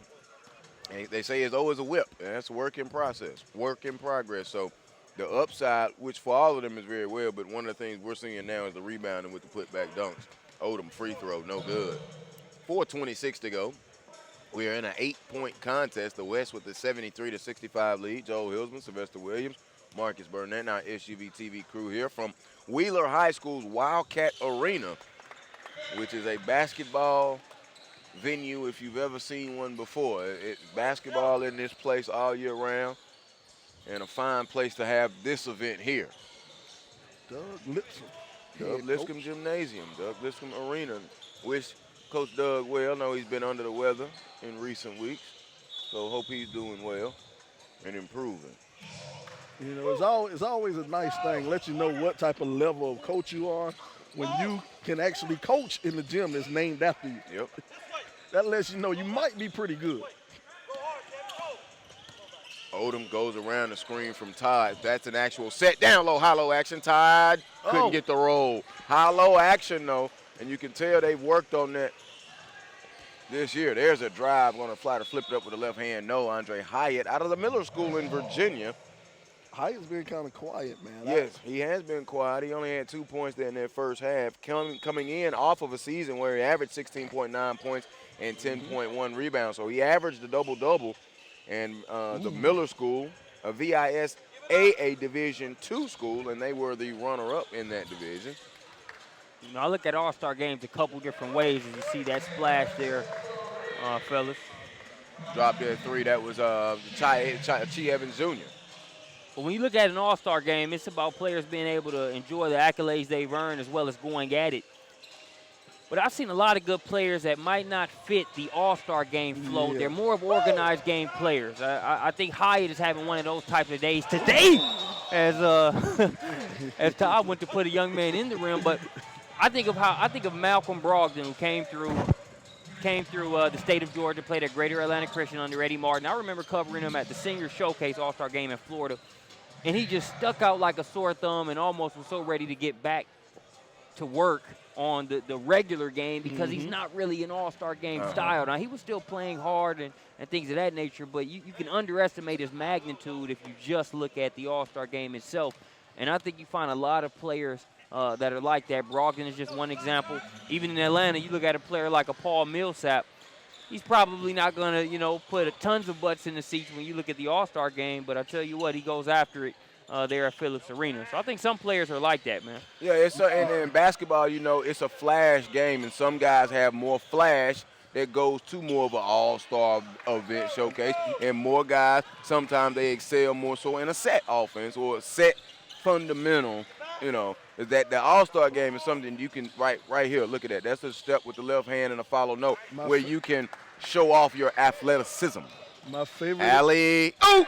they say it's always a whip. And that's a work in progress. So the upside, which for all of them is very well, but one of the things we're seeing now is the rebounding with the putback dunks. Odom free throw, no good. 4:26 to go. We are in an 8-point contest. The West with the 73-65 lead. Joel Hillsman, Sylvester Williams, Marcus Burnett, and our SUVtv crew here from Wheeler High School's Wildcat Arena, which is a basketball venue if you've ever seen one before. It's basketball in this place all year round, and a fine place to have this event here. Doug Lipscomb. Doug Lipscomb Gymnasium, Doug Lipscomb Arena. Wish Coach Doug well. Know he's been under the weather in recent weeks, so hope he's doing well and improving. You know, it's always a nice thing. Let you know what type of level of coach you are when you can actually coach in the gym that's named after you. Yep. That lets you know you might be pretty good. Odom goes around the screen from Todd. That's an actual set down low, hollow action. Todd couldn't get the roll. Hollow action, though, and you can tell they've worked on that this year. There's a drive, going to fly to flip it up with the left hand. No, Andre Hyatt out of the Miller School in Virginia. Hyatt's been kind of quiet, man. Yes, he has been quiet. He only had 2 points there in that first half, coming in off of a season where he averaged 16.9 points and 10.1 rebounds. So he averaged a double-double. And the Miller School, a VISAA Division II school, and they were the runner-up in that division. You know, I look at All-Star games a couple different ways as you see that splash there, fellas. Dropped that 3. That was Chi Evans Jr. But when you look at an all-star game, it's about players being able to enjoy the accolades they've earned as well as going at it. But I've seen a lot of good players that might not fit the all-star game flow. Yeah. They're more of organized game players. I think Hyatt is having one of those types of days today as as Todd went to put a young man in the rim. But I think of Malcolm Brogdon, who came through the state of Georgia, played at Greater Atlanta Christian under Eddie Martin. I remember covering him at the Senior Showcase All-Star game in Florida, and he just stuck out like a sore thumb and almost was so ready to get back to work on the regular game because he's not really an all-star game style. Now, he was still playing hard and things of that nature, but you can underestimate his magnitude if you just look at the all-star game itself. And I think you find a lot of players that are like that. Brogdon is just one example. Even in Atlanta, you look at a player like a Paul Millsap, he's probably not going to, put tons of butts in the seats when you look at the all-star game, but I tell you what, he goes after it there at Phillips Arena. So I think some players are like that, man. Yeah, and in basketball, it's a flash game, and some guys have more flash that goes to more of an all-star event showcase, and more guys, sometimes they excel more so in a set offense or a set fundamental, is that the all-star game is something you can, right here, look at that. That's a step with the left hand and a follow note where you can show off your athleticism. My favorite. Alley. Oh!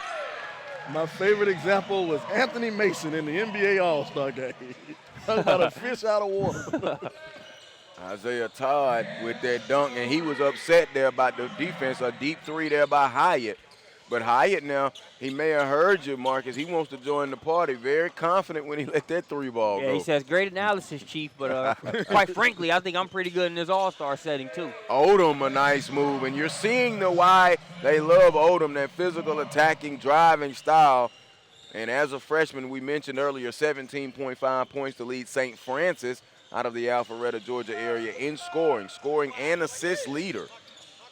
My favorite example was Anthony Mason in the NBA All-Star game. Talking about a fish out of water. Isaiah Todd with that dunk, and he was upset there about the defense, a deep three there by Hyatt. But Hyatt now, he may have heard you, Marcus. He wants to join the party. Very confident when he let that three ball go. Yeah, he says, great analysis, Chief, but quite frankly, I think I'm pretty good in this all-star setting, too. Odom, a nice move. And you're seeing why they love Odom, that physical attacking, driving style. And as a freshman, we mentioned earlier, 17.5 points to lead St. Francis out of the Alpharetta, Georgia area in scoring and assist leader.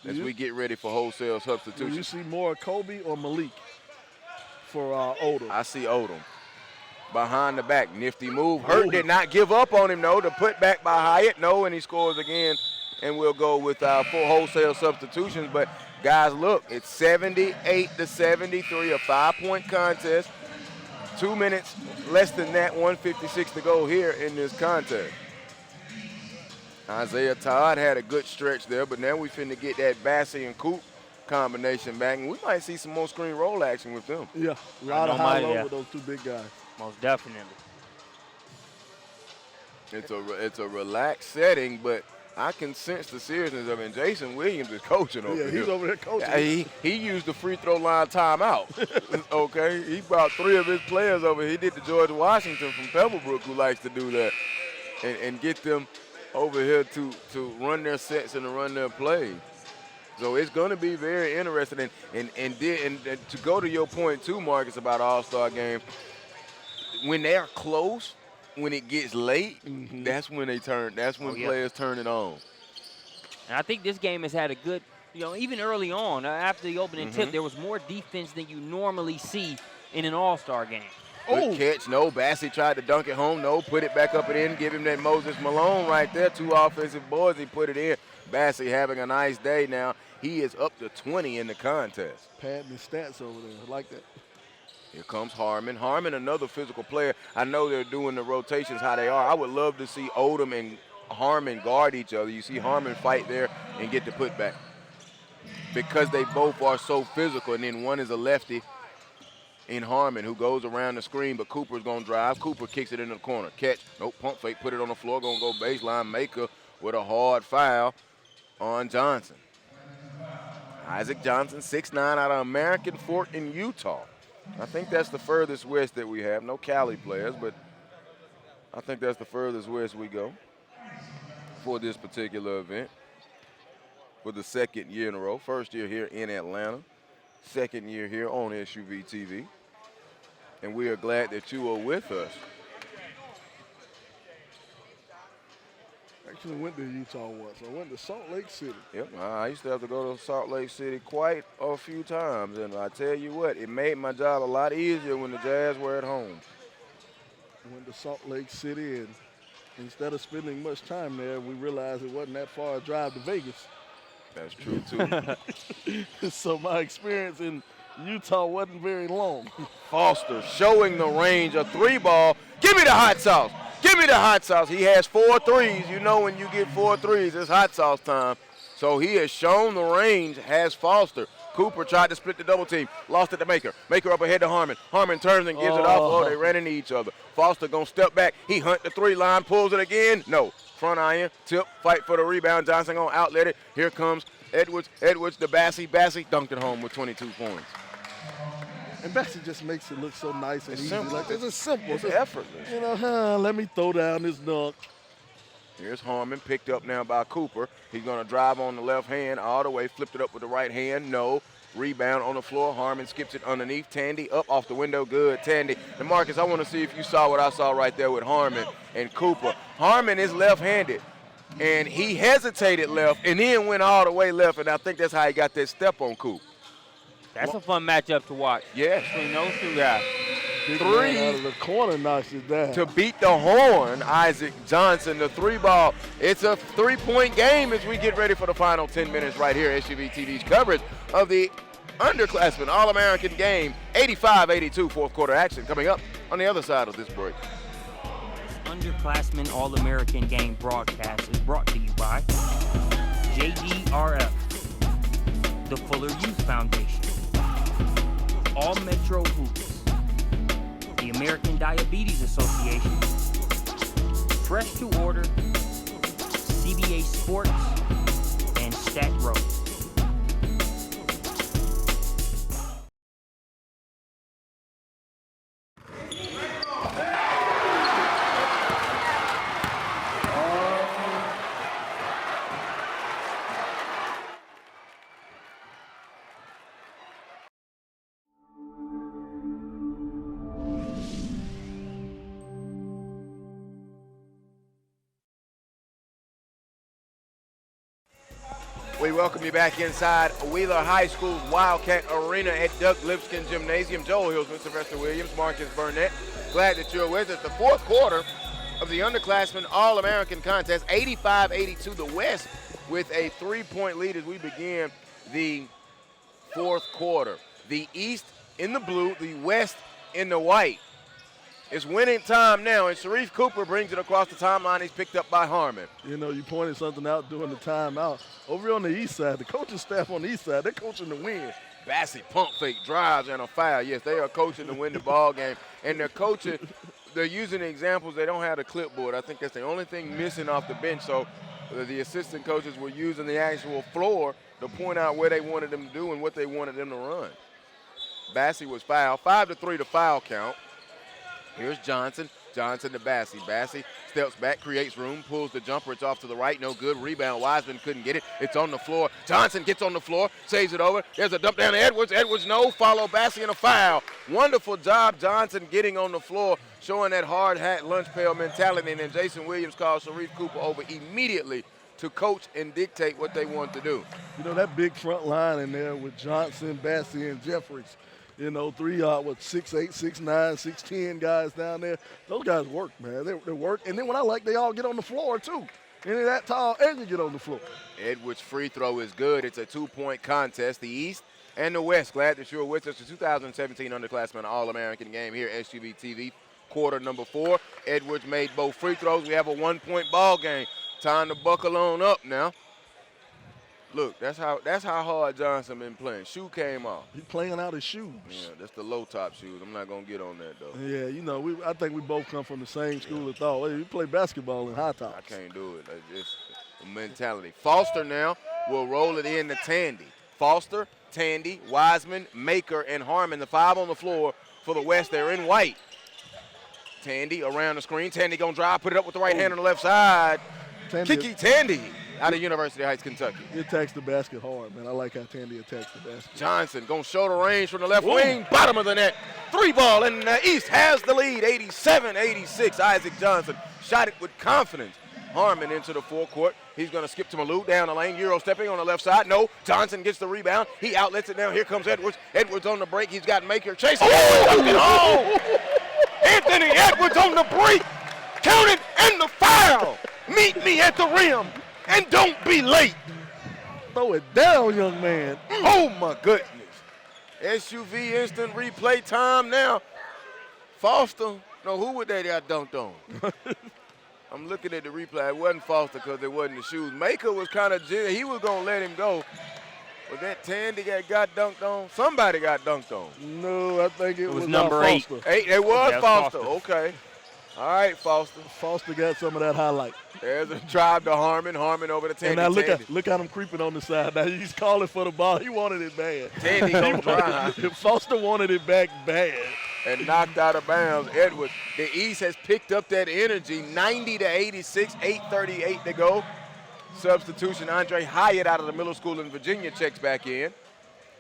As we get ready for wholesale substitution. Do you see more Kobe or Malik for Odom? I see Odom. Behind the back, nifty move. Hurt did not give up on him, though. The put back by Hyatt, no, and he scores again. And we'll go with full wholesale substitutions. But, guys, look, it's 78-73, a 5-point contest. 2 minutes, less than that, 1:56 to go here in this contest. Isaiah Todd had a good stretch there, but now we finna get that Bassey and Coop combination back, and we might see some more screen roll action with them. Yeah, a lot of high-low with those two big guys. Most definitely. It's a relaxed setting, but I can sense the seriousness of it. And Jason Williams is coaching over here. Yeah, he's over there coaching. Yeah, he used the free throw line timeout. Okay, he brought 3 of his players over. He did the George Washington from Pebblebrook, who likes to do that, and get them over here to run their sets and to run their plays. So it's going to be very interesting. And to go to your point too, Marcus, about All-Star game, when they're close, when it gets late, that's when they turn. That's when players turn it on. And I think this game has had a good, even early on, after the opening tip, there was more defense than you normally see in an All-Star game. Good catch, no. Bassey tried to dunk it home, no. Put it back up and in, give him that Moses Malone right there. 2 offensive boards, he put it in. Bassey having a nice day now. He is up to 20 in the contest. Padding his stats over there. I like that. Here comes Harmon. Harmon, another physical player. I know they're doing the rotations how they are. I would love to see Odom and Harmon guard each other. You see Harmon fight there and get the putback. Because they both are so physical, and then one is a lefty in Harmon who goes around the screen, but Cooper's going to drive. Cooper kicks it in the corner. Catch. Nope, pump fake, put it on the floor. Going to go baseline. Maker with a hard foul on Johnson. Isaac Johnson, 6'9", out of American Fork in Utah. I think that's the furthest west that we have. No Cali players, but I think that's the furthest west we go for this particular event. For the 2nd year in a row. First year here in Atlanta. 2nd year here on SUVtv. And we are glad that you are with us. Actually went to Utah once. I went to Salt Lake City. Yep, I used to have to go to Salt Lake City quite a few times. And I tell you what, it made my job a lot easier when the Jazz were at home. I went to Salt Lake City, and instead of spending much time there, we realized it wasn't that far a drive to Vegas. That's true, too. So my experience in Utah wasn't very long. Foster showing the range, a 3-ball. Give me the hot sauce. Give me the hot sauce. He has 4 threes. You know when you get 4 threes, it's hot sauce time. So he has shown the range, has Foster. Cooper tried to split the double team, lost it to Maker. Maker up ahead to Harmon. Harmon turns and gives it off. Oh, they ran into each other. Foster gonna step back. He hunt the 3-line, pulls it again. No. Front iron, tip, fight for the rebound. Johnson gonna outlet it. Here comes Edwards. Edwards to Bassey. Bassey dunked it home with 22 points. And Bassey just makes it look so nice and It's easy. simple. Like, it's just simple. It's effortless. You know, let me throw down this dunk. Here's Harmon, picked up now by Cooper. He's going to drive on the left hand all the way, flipped it up with the right hand. No. Rebound on the floor. Harmon skips it underneath. Tandy up off the window. Good, Tandy. And Marcus, I want to see if you saw what I saw right there with Harmon and Cooper. Harmon is left-handed, and he hesitated left and then went all the way left, and I think that's how he got that step on Coop. That's a fun matchup to watch. Yes. Between those two guys. Big man out of the corner knocks it down. To beat the horn, Isaac Johnson, the 3-ball. It's a 3-point game as we get ready for the final 10 minutes right here. SUVtv's coverage of the Underclassman All-American game. 85-82 fourth quarter action coming up on the other side of this break. Underclassman All-American game broadcast is brought to you by JDRF, the Fuller Youth Foundation, All Metro Hoops, the American Diabetes Association, Fresh to Order, CBA Sports, and Stat Row. We welcome you back inside Wheeler High School's Wildcat Arena at Doug Lipscomb Gymnasium. Joel Hillsman, Sylvester Williams, Marcus Burnett. Glad that you're with us. The fourth quarter of the Underclassman All-American Contest, 85-82 the West with a 3-point lead as we begin the fourth quarter. The East in the blue, the West in the white. It's winning time now, and Sharife Cooper brings it across the timeline. He's picked up by Harmon. You know, you pointed something out during the timeout. Over on the east side, the coaching staff on the east side, they're coaching to win. Bassey pump fake drives and a foul. Yes, they are coaching to win the ball game, and they're coaching. They're using examples. They don't have the clipboard. I think that's the only thing missing off the bench. So the assistant coaches were using the actual floor to point out where they wanted them to do and what they wanted them to run. Bassey was fouled. 5-3 to foul count. Here's Johnson. Johnson to Bassey. Bassey steps back, creates room, pulls the jumper. It's off to the right. No good. Rebound. Wiseman couldn't get it. It's on the floor. Johnson gets on the floor, saves it over. There's a dump down to Edwards. Edwards, no. Follow Bassey and a foul. Wonderful job, Johnson, getting on the floor, showing that hard hat, lunch pail mentality. And then Jason Williams calls Sharife Cooper over immediately to coach and dictate what they want to do. You know, that big front line in there with Johnson, Bassey, and Jeffries. You know, 3 with 6'8", 6'9", 6'10" guys down there. Those guys work, man. They work. And then what I like, they all get on the floor, too. And they're that tall, and you get on the floor. Edwards' free throw is good. It's a 2-point contest. The East and the West. Glad that you're with us. The 2017 Underclassman All-American game here at SUVtv. Quarter number 4. Edwards made both free throws. We have a 1-point ball game. Time to buckle on up now. Look, that's how hard Johnson been playing. Shoe came off. He's playing out his shoes. Yeah, that's the low-top shoes. I'm not going to get on that, though. Yeah, you know, I think we both come from the same school of thought. We play basketball in high tops. I can't do it. It's just a mentality. Foster now will roll it in to Tandy. Foster, Tandy, Wiseman, Maker, and Harmon. The 5 on the floor for the West. They're in white. Tandy around the screen. Tandy going to drive, put it up with the right hand on the left side. Kiki Tandy out of University Heights, Kentucky. He attacks the basket hard, man. I like how Tandy attacks the basket. Johnson going to show the range from the left wing, bottom of the net. 3-ball, and the East has the lead, 87-86. Isaac Johnson shot it with confidence. Harmon into the forecourt. He's going to skip to Malou down the lane. Euro stepping on the left side. No, Johnson gets the rebound. He outlets it now. Here comes Edwards. Edwards on the break. He's got Maker chasing. Anthony Edwards on the break. Count it, and the foul. Meet me at the rim. And don't be late. Throw it down, young man. Oh, my goodness. SUV instant replay time now. Foster, no, who would they got dunked on? I'm looking at the replay. It wasn't Foster because it wasn't the shoes. Maker was kind of, he was going to let him go. But that Tandy got dunked on? Somebody got dunked on. No, I think it was number Foster. 8, it was Yeah, Foster. Foster. Okay. All right, Foster. Foster got some of that highlight. There's a drive to Harmon. Harmon over to Tandy. And now Tandy. look at him creeping on the side. Now he's calling for the ball. He wanted it bad. Tandy gonna drive. Foster wanted it back bad. And knocked out of bounds. Edwards. The East has picked up that energy. 90-86, 8:38 to go. Substitution, Andre Hyatt out of the middle school in Virginia checks back in.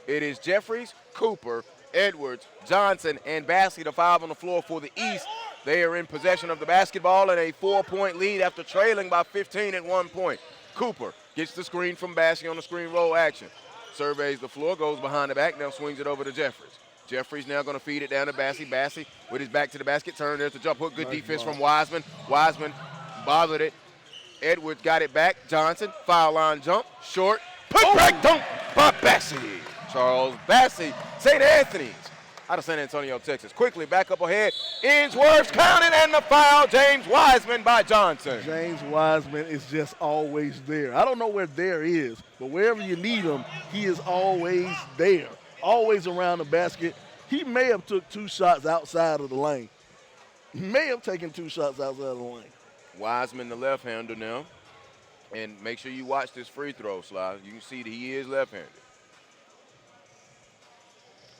It is Jeffries, Cooper, Edwards, Johnson, and Bassey, the 5 on the floor for the East. They are in possession of the basketball and a 4-point lead after trailing by 15 at 1 point. Cooper gets the screen from Bassey on the screen roll action. Surveys the floor, goes behind the back, now swings it over to Jeffries. Jeffries now going to feed it down to Bassey. Bassey with his back to the basket, turn, there's the jump hook. Good defense from Wiseman. Wiseman bothered it. Edwards got it back. Johnson, foul line jump, short, put back dunk by Bassey. Charles Bassey, St. Anthony's out of San Antonio, Texas. Quickly back up ahead. Ainsworth's counted and the foul. James Wiseman by Johnson. James Wiseman is just always there. I don't know where there is, but wherever you need him, he is always there. Always around the basket. He may have took 2 shots outside of the lane. He may have taken 2 shots outside of the lane. Wiseman, the left-hander now. And make sure you watch this free throw, Sly. You can see that he is left-handed.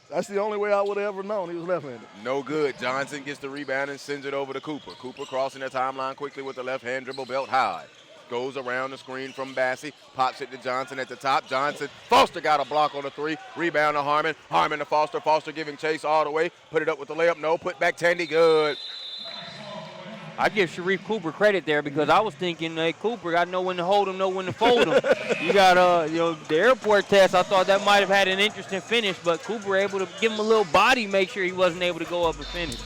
That's the only way I would have ever known he was left-handed. No good. Johnson gets the rebound and sends it over to Cooper. Cooper crossing the timeline quickly with the left hand dribble belt high. Goes around the screen from Bassey. Pops it to Johnson at the top. Johnson. Foster got a block on the 3. Rebound to Harmon. Harmon to Foster. Foster giving chase all the way. Put it up with the layup. No. Put back Tandy. Good. I give Sharife Cooper credit there because I was thinking, hey, Cooper, I know when to hold him, know when to fold him. You got, the airport test. I thought that might have had an interesting finish, but Cooper able to give him a little body, make sure he wasn't able to go up and finish.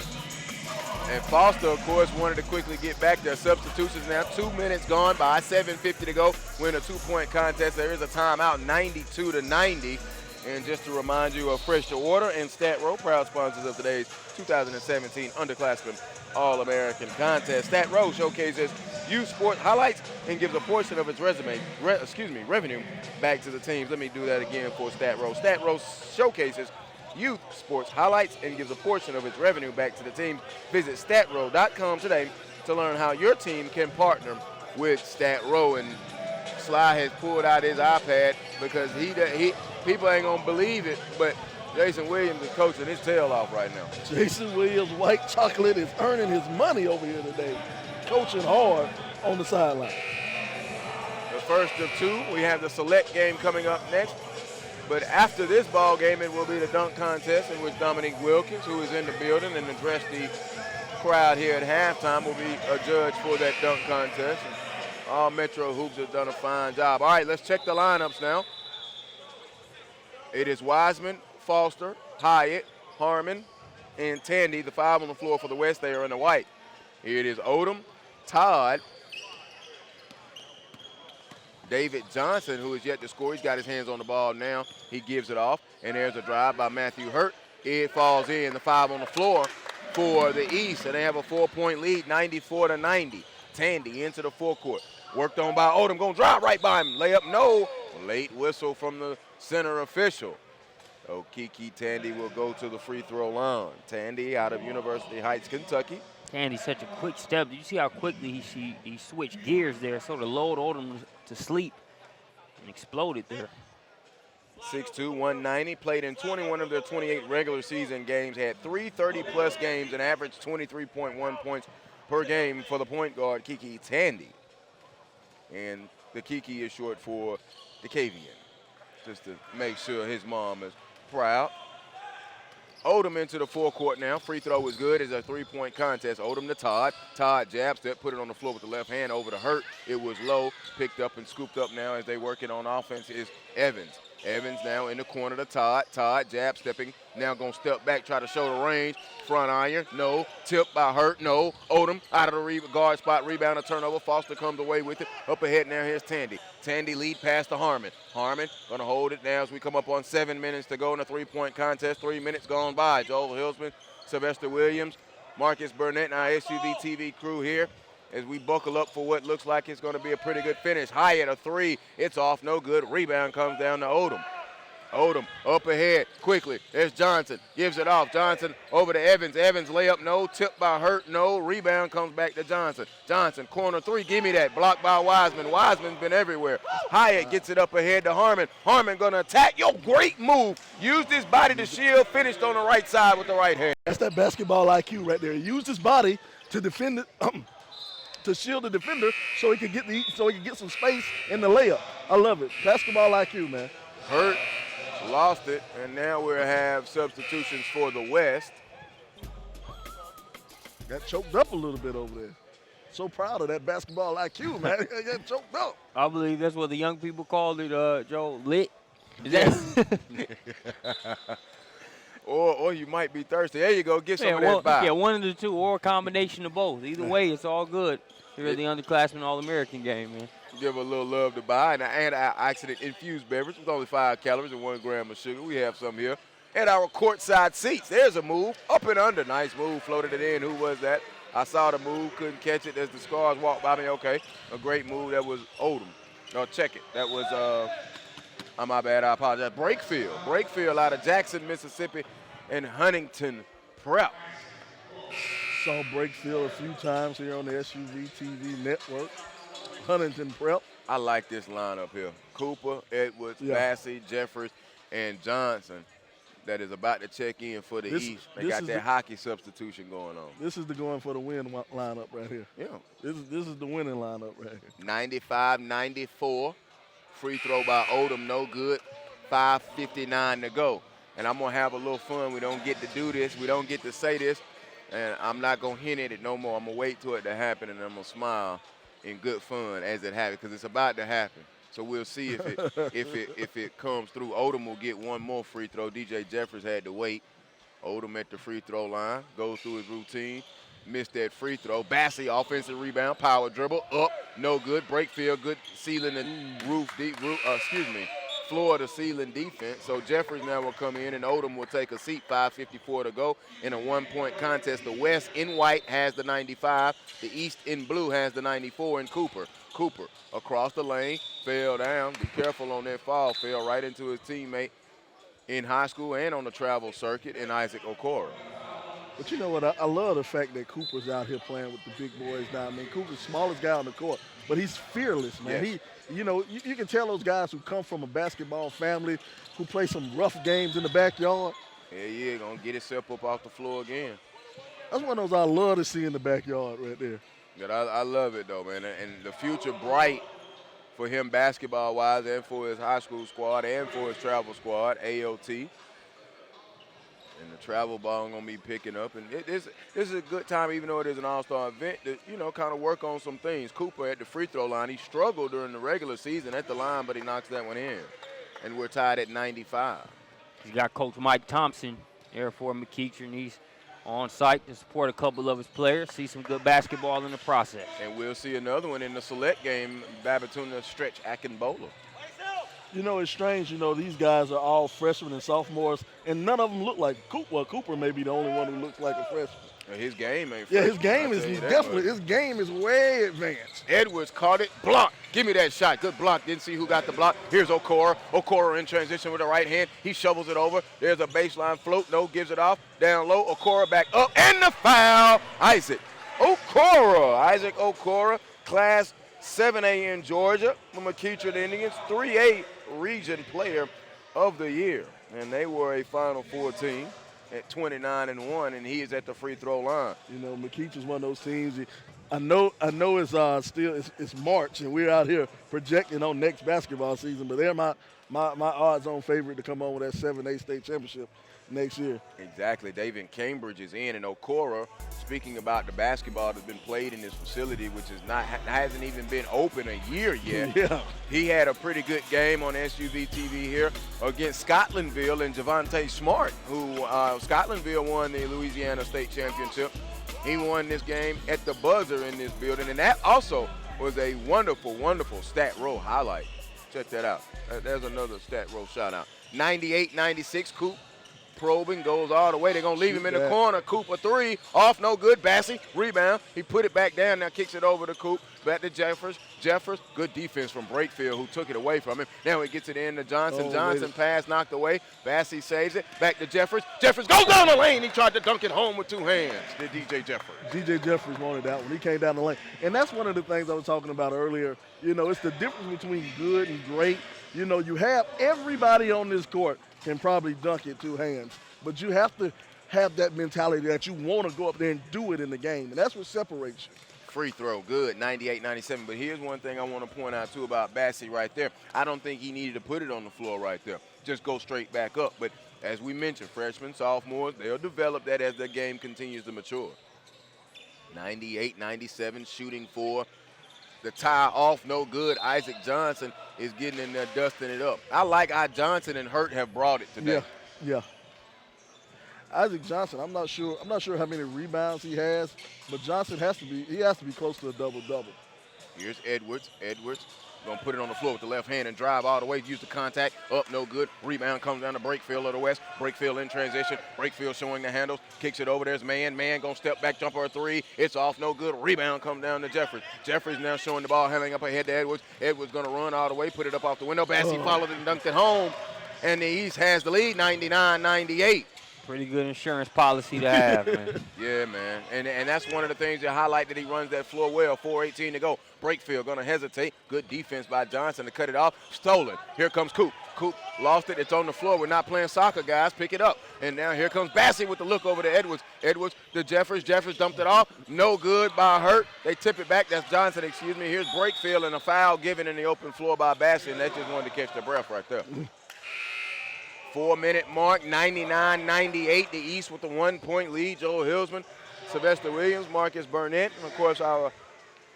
And Foster, of course, wanted to quickly get back there. Substitutions now. 2 minutes gone by. 7:50 to go. Win a 2-point contest. There is a timeout, 92-90. And just to remind you of Fresh to Order and Stat Row, proud sponsors of today's 2017 Underclassman All-American Contest. Stat Row showcases youth sport highlights and gives a portion of its revenue back to the teams. Let me do that again for Stat Row. Stat Row showcases youth sports highlights and gives a portion of its revenue back to the teams. Visit statrow.com today to learn how your team can partner with Stat Row. And Sly has pulled out his iPad because people ain't gonna believe it, but Jason Williams is coaching his tail off right now. Jason Williams, white chocolate, is earning his money over here today. Coaching hard on the sideline. The first of 2, we have the select game coming up next. But after this ball game, it will be the dunk contest in which Dominique Wilkins, who is in the building and addressed the crowd here at halftime, will be a judge for that dunk contest. And all Metro Hoops have done a fine job. All right, let's check the lineups now. It is Wiseman, Foster, Hyatt, Harmon, and Tandy, the 5 on the floor for the West. They are in the white. Here it is Odom, Todd, David Johnson, who is yet to score. He's got his hands on the ball now. He gives it off, and there's a drive by Matthew Hurt. It falls in, the 5 on the floor for the East, and they have a 4-point lead, 94-90. Tandy into the forecourt. Worked on by Odom, going to drive right by him. Layup, no. Late whistle from the center official. So Kiki Tandy will go to the free throw line. Tandy out of University Heights, Kentucky. Tandy's such a quick step. Did you see how quickly he switched gears there, sort of lulled Odom to sleep and exploded there. 6'2", 190, played in 21 of their 28 regular season games, had 3 30-plus games and averaged 23.1 points per game for the point guard, Kiki Tandy. And the Kiki is short for Decavian, just to make sure his mom is proud. Odom into the forecourt now. Free throw is good. It's a 3-point contest. Odom to Todd. Todd jab step, put it on the floor with the left hand over to Hurt. It was low, picked up and scooped up now as they working on offense is Evans. Evans now in the corner to Todd. Todd jab stepping, now gonna step back, try to show the range. Front iron, no. Tip by Hurt, no. Odom out of the guard spot, rebound, a turnover. Foster comes away with it. Up ahead now, here's Tandy. Tandy lead pass to Harmon. Harmon gonna hold it now as we come up on 7 minutes to go in the three-point contest. 3 minutes gone by. Joel Hilsman, Sylvester Williams, Marcus Burnett, and our SUVtv crew here as we buckle up for what looks like it's going to be a pretty good finish. Hyatt, a three. It's off, no good. Rebound comes down to Odom. Odom up ahead quickly. There's Johnson. Gives it off. Johnson over to Evans. Evans layup, no. Tip by Hurt, no. Rebound comes back to Johnson. Johnson, corner three. Give me that. Blocked by Wiseman. Wiseman's been everywhere. Hyatt gets it up ahead to Harmon. Harmon going to attack. Yo, great move. Used his body to shield. Finished on the right side with the right hand. That's that basketball IQ right there. He used his body to defend it. To shield the defender so he could get some space in the layup. I love it. Basketball IQ, man. Hurt lost it, and now we'll have substitutions for the West. Got choked up a little bit over there. So proud of that basketball IQ, man. Got choked up. I believe that's what the young people called it, Joe, lit. Is that? Or you might be thirsty. There you go. Get some of that by. Yeah, one of the two, or a combination of both. Either way, it's all good. Here at the Underclassman All-American game, man. Give a little love to buy. And an antioxidant infused beverage with only 5 calories and 1 gram of sugar. We have some here at our courtside seats. There's a move. Up and under. Nice move. Floated it in. Who was that? I saw the move. Couldn't catch it as the Scars walked by me. Okay. A great move. That was Odom. No, check it. That was, my bad. I apologize. Brakefield. Brakefield out of Jackson, Mississippi, and Huntington Prep. Saw Brakefield a few times here on the SUVtv network. Huntington Prep. I like this lineup here. Cooper, Edwards, Massey, Jeffers, and Johnson that is about to check in for the East. They got that hockey substitution going on. This is the going for the win lineup right here. Yeah. This is the winning lineup right here. 95-94. Free throw by Odom, no good. 5:59 to go. And I'm going to have a little fun. We don't get to do this. We don't get to say this. And I'm not going to hint at it no more. I'm going to wait till it to happen, and I'm going to smile in good fun as it happens, because it's about to happen. So we'll see if it comes through. Odom will get one more free throw. DJ Jeffers had to wait. Odom at the free throw line, goes through his routine, missed that free throw. Bassey, offensive rebound, power dribble, up, no good. Brakefield, good ceiling and floor to ceiling defense. So Jeffers now will come in, and Odom will take a seat. 5:54 to go in a one-point contest. The West in white has the 95. The East in blue has the 94, and Cooper across the lane, fell down. Be careful on that fall. Fell right into his teammate in high school and on the travel circuit in Isaac Okoro. But you know what? I love the fact that Cooper's out here playing with the big boys now. I mean, Cooper's the smallest guy on the court, but he's fearless, man. Yes. You can tell those guys who come from a basketball family, who play some rough games in the backyard. Yeah, gonna get himself up off the floor again. That's one of those I love to see in the backyard right there. Yeah, I love it though, man. And the future bright for him basketball-wise, and for his high school squad, and for his travel squad, AOT. And the travel ball gonna be picking up, and this is a good time, even though it is an all-star event, to kind of work on some things. Cooper at the free throw line, he struggled during the regular season at the line, but he knocks that one in, and we're tied at 95. He's got Coach Mike Thompson there for McEachern. He's on site to support a couple of his players, see some good basketball in the process. And we'll see another one in the select game, Babatuna Stretch Akinbola. It's strange, these guys are all freshmen and sophomores, and none of them look like Cooper. Well, Cooper may be the only one who looks like a freshman. His game ain't freshman. Yeah, his game is way advanced. Edwards caught it, blocked. Give me that shot. Good block. Didn't see who got the block. Here's Okoro. Okoro in transition with the right hand. He shovels it over. There's a baseline float. No, gives it off. Down low. Okoro back up. And the foul. Isaac Okoro, class 7A in Georgia from McEachern Indians, 3A region player of the year. And they were a Final Four team at 29-1, and he is at the free throw line. McEachern's one of those teams. I know it's March, and we're out here projecting on next basketball season, but they're my odds-on favorite to come on with that 7A state championship. next year. Exactly. David Cambridge is in, and Okora, speaking about the basketball that's been played in this facility, which is hasn't even been open a year yet. Yeah. He had a pretty good game on SUVtv here against Scotlandville and Javante Smart, who Scotlandville won the Louisiana State Championship. He won this game at the buzzer in this building, and that also was a wonderful, wonderful stat row highlight. Check that out. There's another stat row shout out. 98-96, Coop probing, goes all the way. They're going to leave him in the corner. Coop a three, off, no good. Bassey, rebound. He put it back down, now kicks it over to Coop. Back to Jeffers. Jeffers, good defense from Brakefield, who took it away from him. Now he gets it in to Johnson. Johnson pass knocked away. Bassey saves it. Back to Jeffers. Jeffers goes down the lane. He tried to dunk it home with two hands. Did DJ Jeffers. DJ Jeffers wanted that one. He came down the lane. And that's one of the things I was talking about earlier. You know, it's the difference between good and great. You know, you have everybody on this court can probably dunk it two hands. But you have to have that mentality that you want to go up there and do it in the game. And that's what separates you. Free throw, good, 98-97. But here's one thing I want to point out, too, about Bassey right there. I don't think he needed to put it on the floor right there. Just go straight back up. But as we mentioned, freshmen, sophomores, they'll develop that as the game continues to mature. 98-97, shooting for the tie off, no good. Isaac Johnson is getting in there, dusting it up. I like how Johnson and Hurt have brought it today. Yeah. Isaac Johnson, I'm not sure how many rebounds he has, but Johnson has to be close to a double-double. Here's Edwards. Edwards gonna put it on the floor with the left hand and drive all the way. Use the contact. Up, no good. Rebound comes down to Brakefield of the West. Brakefield in transition. Brakefield showing the handles. Kicks it over. There's Man. Man gonna step back, jumper three. It's off, no good. Rebound comes down to Jeffers. Jeffers now showing the ball, handling up ahead to Edwards. Edwards gonna run all the way, put it up off the window. Bassey followed it and dunked it home. And the East has the lead, 99-98. Pretty good insurance policy to have, man. Yeah, man. And that's one of the things that highlight that he runs that floor well. 4:18 to go. Brakefield going to hesitate. Good defense by Johnson to cut it off. Stolen. Here comes Coop. Coop lost it. It's on the floor. We're not playing soccer, guys. Pick it up. And now here comes Bassey with the look over to Edwards. Edwards to Jeffers. Jeffers dumped it off. No good by Hurt. They tip it back. That's Johnson, excuse me. Here's Brakefield and a foul given in the open floor by Bassey. And that just wanted to catch their breath right there. 4-minute mark, 99-98. The East with the 1-point lead. Joel Hillsman, Sylvester Williams, Marcus Burnett, and of course our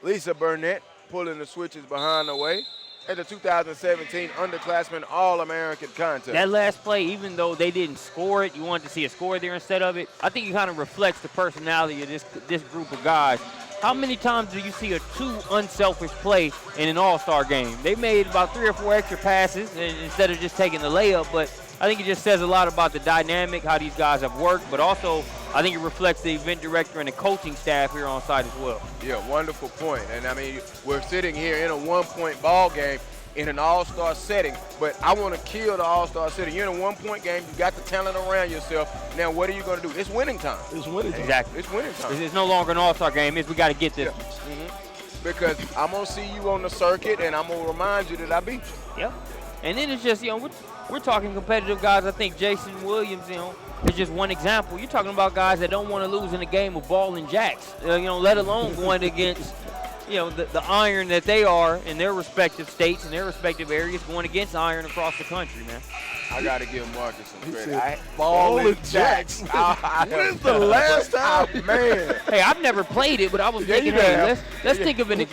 Lisa Burnett pulling the switches behind the way at the 2017 Underclassman All-American contest. That last play, even though they didn't score it, you wanted to see a score there instead of it. I think it kind of reflects the personality of this group of guys. How many times do you see a too unselfish play in an all-star game? They made about 3 or 4 extra passes instead of just taking the layup, but I think it just says a lot about the dynamic, how these guys have worked, but also I think it reflects the event director and the coaching staff here on site as well. Yeah, wonderful point. And I mean, we're sitting here in a 1-point ball game in an all-star setting, but I want to kill the all-star setting. You're in a 1-point game, you got the talent around yourself. Now, what are you going to do? It's winning time. It's winning time. Exactly. It's winning time. It's no longer an all-star game. We got to get this. Yeah. Because I'm going to see you on the circuit, and I'm going to remind you that I beat you. Yep. And then it's just, we're talking competitive guys. I think Jason Williams, is just one example. You're talking about guys that don't want to lose in a game of ball and jacks, let alone going against, the iron that they are in their respective states and their respective areas, going against iron across the country, man. I got to give Marcus some credit. Ball and jacks. When is the last time? Man. Hey, I've never played it, but I was thinking, let's think of it.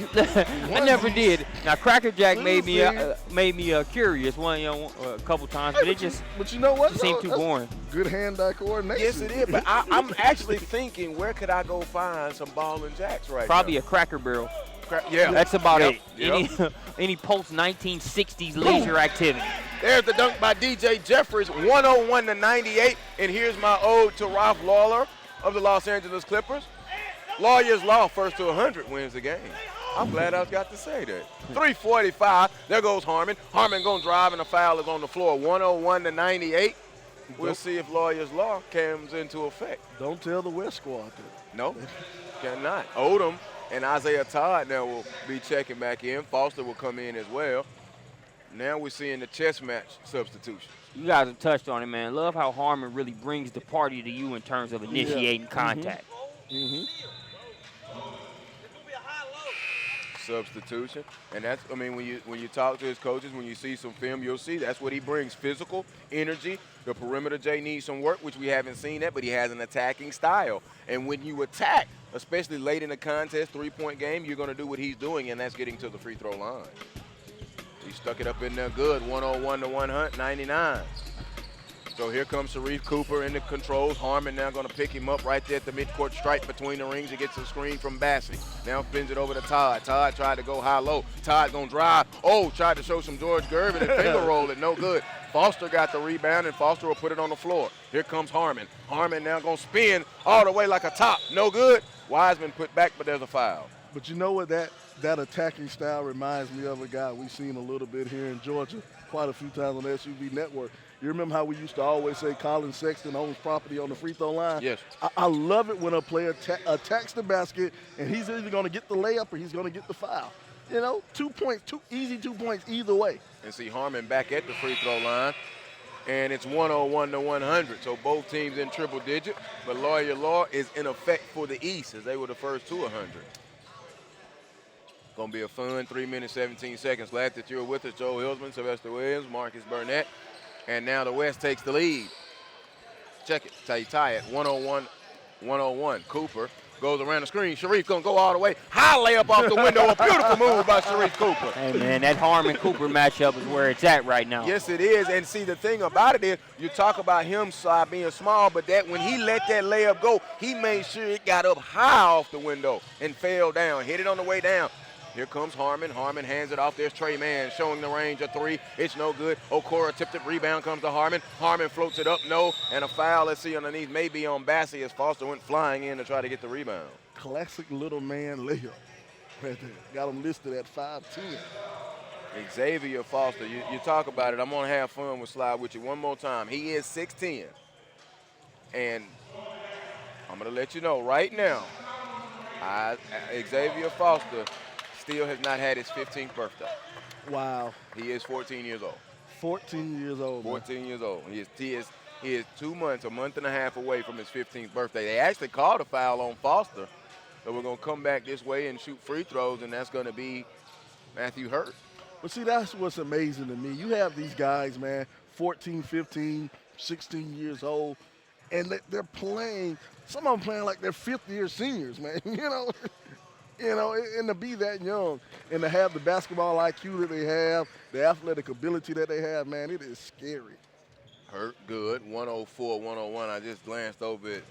I never did. Now, Cracker Jack made me curious a couple times, but it just but you know what? seemed too boring. Good hand-eye coordination. Yes, it is. But I'm actually thinking, where could I go find some ball and jacks right Probably now? a Cracker Barrel. Yeah. That's about it. Yep. Any post-1960s leisure activity. There's the dunk by DJ Jeffers, 101-98. And here's my ode to Ralph Lawler of the Los Angeles Clippers. Lawyer's Law, first to 100 wins the game. I'm glad I got to say that. 3:45. There goes Harmon. Harmon going to drive, and the foul is on the floor. 101-98. We'll see if Lawyer's Law comes into effect. Don't tell the West squad that. No, cannot. Odom and Isaiah Todd now will be checking back in. Foster will come in as well. Now we're seeing the chess match substitutions. You guys have touched on it, man. Love how Harmon really brings the party to you in terms of initiating contact. substitution. And that's, I mean, when you talk to his coaches, when you see some film, you'll see that's what he brings: physical, energy. The perimeter J needs some work, which we haven't seen that, but he has an attacking style. And when you attack, especially late in the contest, three-point game, you're going to do what he's doing, and that's getting to the free throw line. He stuck it up in there good, 101 to 199. So here comes Sharife Cooper in the controls. Harmon now going to pick him up right there at the midcourt stripe between the rings. He gets a screen from Bassey. Now spins it over to Todd. Todd tried to go high-low. Todd going to drive. Oh, tried to show some George Gervin and finger roll it. No good. Foster got the rebound, and Foster will put it on the floor. Here comes Harmon. Harmon now going to spin all the way like a top. No good. Wiseman put back, but there's a foul. But you know what that attacking style reminds me of? A guy we've seen a little bit here in Georgia quite a few times on the SUV network. You remember how we used to always say Colin Sexton owns property on the free throw line? Yes. I love it when a player attacks the basket and he's either going to get the layup or he's going to get the foul. You know, 2 points, easy 2 points either way. And see Harmon back at the free throw line. And it's 101 to 100. So both teams in triple digit. But Lawyer Law is in effect for the East as they were the first to 100. Going to be a fun 3 minutes, 17 seconds. Glad that you're with us. Joe Hilsman, Sylvester Williams, Marcus Burnett. And now the West takes the lead. Check it. Tie it. 101. Cooper goes around the screen. Sharife going to go all the way. High layup off the window. A beautiful move by Sharife Cooper. Hey, man, that Harmon-Cooper matchup is where it's at right now. Yes, it is. And see, the thing about it is you talk about him being small, but that when he let that layup go, he made sure it got up high off the window and fell down. Hit it on the way down. Here comes Harmon. Harmon hands it off. There's Trey Mann showing the range of three. It's no good. Okora tipped it. Rebound comes to Harmon. Harmon floats it up. No. And a foul, let's see, underneath. Maybe on Bassey as Foster went flying in to try to get the rebound. Classic little man layup right there. Got him listed at 5'10". Xavier Foster, you talk about it. I'm going to have fun with Slide with you one more time. He is 6'10". And I'm going to let you know right now, Xavier Foster still has not had his 15th birthday. Wow. He is 14 years old. 14 years old. 14 years old. He is 2 months, a month and a half away from his 15th birthday. They actually called a foul on Foster. So we're going to come back this way and shoot free throws, and that's going to be Matthew Hurt. But see, that's what's amazing to me. You have these guys, man, 14, 15, 16 years old, and they're playing, some of them playing like they're fifth-year seniors, man, and to be that young and to have the basketball IQ that they have, the athletic ability that they have, man, it is scary. Hurt good, 104, 101. I just glanced over at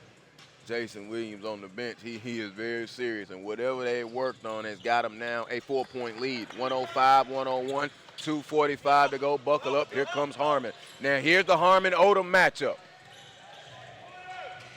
Jason Williams on the bench. He is very serious, and whatever they worked on has got him now a 4-point lead. 105, 101, 2:45 to go. Buckle up. Here comes Harmon. Now here's the Harmon-Odom matchup.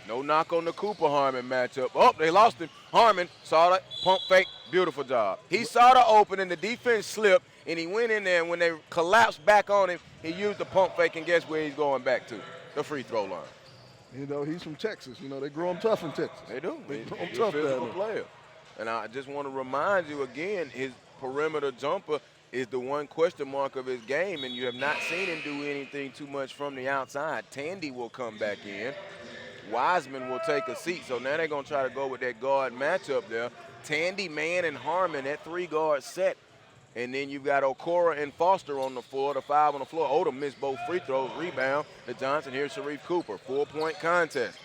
No knock on the Cooper-Harmon matchup. Oh, they lost him. Harmon saw that pump fake. Beautiful job. He saw the opening, the defense slipped, and he went in there, and when they collapsed back on him, he used the pump fake, and guess where he's going back to? The free throw line. He's from Texas. They grow him tough in Texas. They do. They grow him He's tough a physical there. player. And I just want to remind you again, his perimeter jumper is the one question mark of his game, and you have not seen him do anything too much from the outside. Tandy will come back in. Wiseman will take a seat. So now they're going to try to go with that guard matchup there. Tandy, Mann, and Harmon, that three-guard set. And then you've got Okora and Foster on the floor, the five on the floor. Odom missed both free throws. Rebound to Johnson. Here's Sharife Cooper. 4-point contest.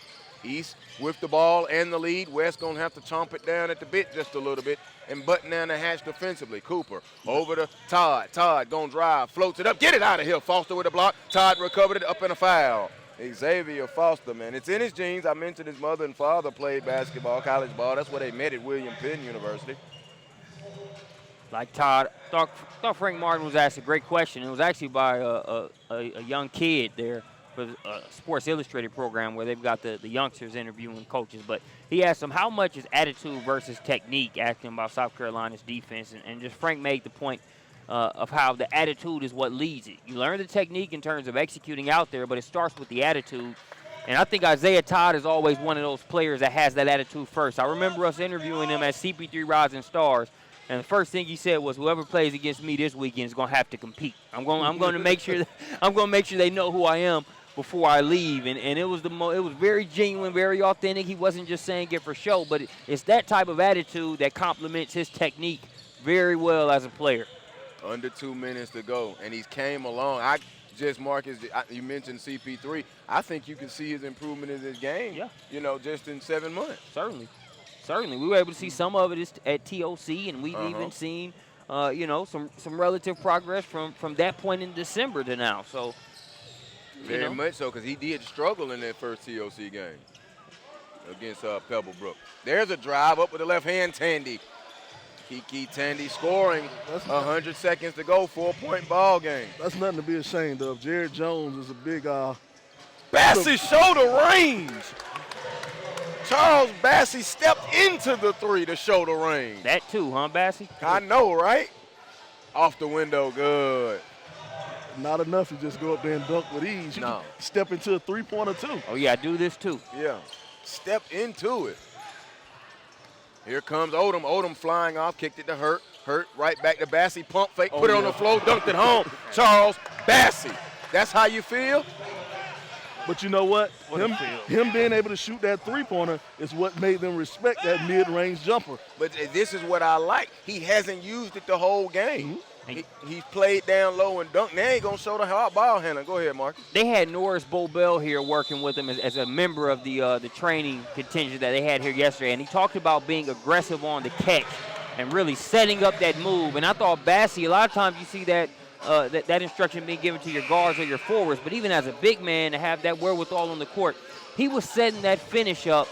East with the ball and the lead. West going to have to chomp it down at the bit just a little bit and button down the hatch defensively. Cooper over to Todd. Todd going to drive, floats it up. Get it out of here. Foster with a block. Todd recovered it up in a foul. Xavier Foster, man. It's in his genes. I mentioned his mother and father played basketball, college ball. That's where they met at William Penn University. Like Todd, thought Frank Martin was asked a great question. It was actually by a young kid there for a Sports Illustrated program where they've got the youngsters interviewing coaches. But he asked them how much is attitude versus technique, asking about South Carolina's defense. And just Frank made the point of how the attitude is what leads it. You learn the technique in terms of executing out there, but it starts with the attitude. And I think Isaiah Todd is always one of those players that has that attitude first. I remember us interviewing him at CP3 Rising Stars. And the first thing he said was, "Whoever plays against me this weekend is going to have to compete. I'm going to make sure they know who I am before I leave." And it was it was very genuine, very authentic. He wasn't just saying it for show, but it's that type of attitude that complements his technique very well as a player. Under 2 minutes to go, and he's came along. Marcus, you mentioned CP3. I think you can see his improvement in this game. Yeah. You know, just in 7 months. Certainly. We were able to see some of it at TOC, and we've even seen, some relative progress from that point in December to now. So, Very much so, because he did struggle in that first TOC game against Pebblebrook. There's a drive up with the left hand, Tandy. Kiki Tandy scoring. 100 seconds to go, 4-point ball game. That's nothing to be ashamed of. Jared Jones is a big Bassey shoulder range. Charles Bassey stepped into the 3 to shoulder range. That too, huh, Bassey? I know, right? Off the window, good. Not enough to just go up there and dunk with ease. You No. can step into a three-pointer too. Oh, yeah, I do this too. Yeah, step into it. Here comes Odom. Odom flying off, kicked it to Hurt. Hurt right back to Bassey. Pump fake, put it on the floor, dunked it home. Charles Bassey. That's how you feel? But you know what? Him being able to shoot that three-pointer is what made them respect that mid-range jumper. But this is what I like. He hasn't used it the whole game. He's played down low and dunked. Now he going to show the hard ball handler. Go ahead, Marcus. They had Norris Bobel here working with him as a member of the training contingent that they had here yesterday, and he talked about being aggressive on the catch and really setting up that move. And I thought Bassey, a lot of times you see that that instruction being given to your guards or your forwards, but even as a big man to have that wherewithal on the court, he was setting that finish up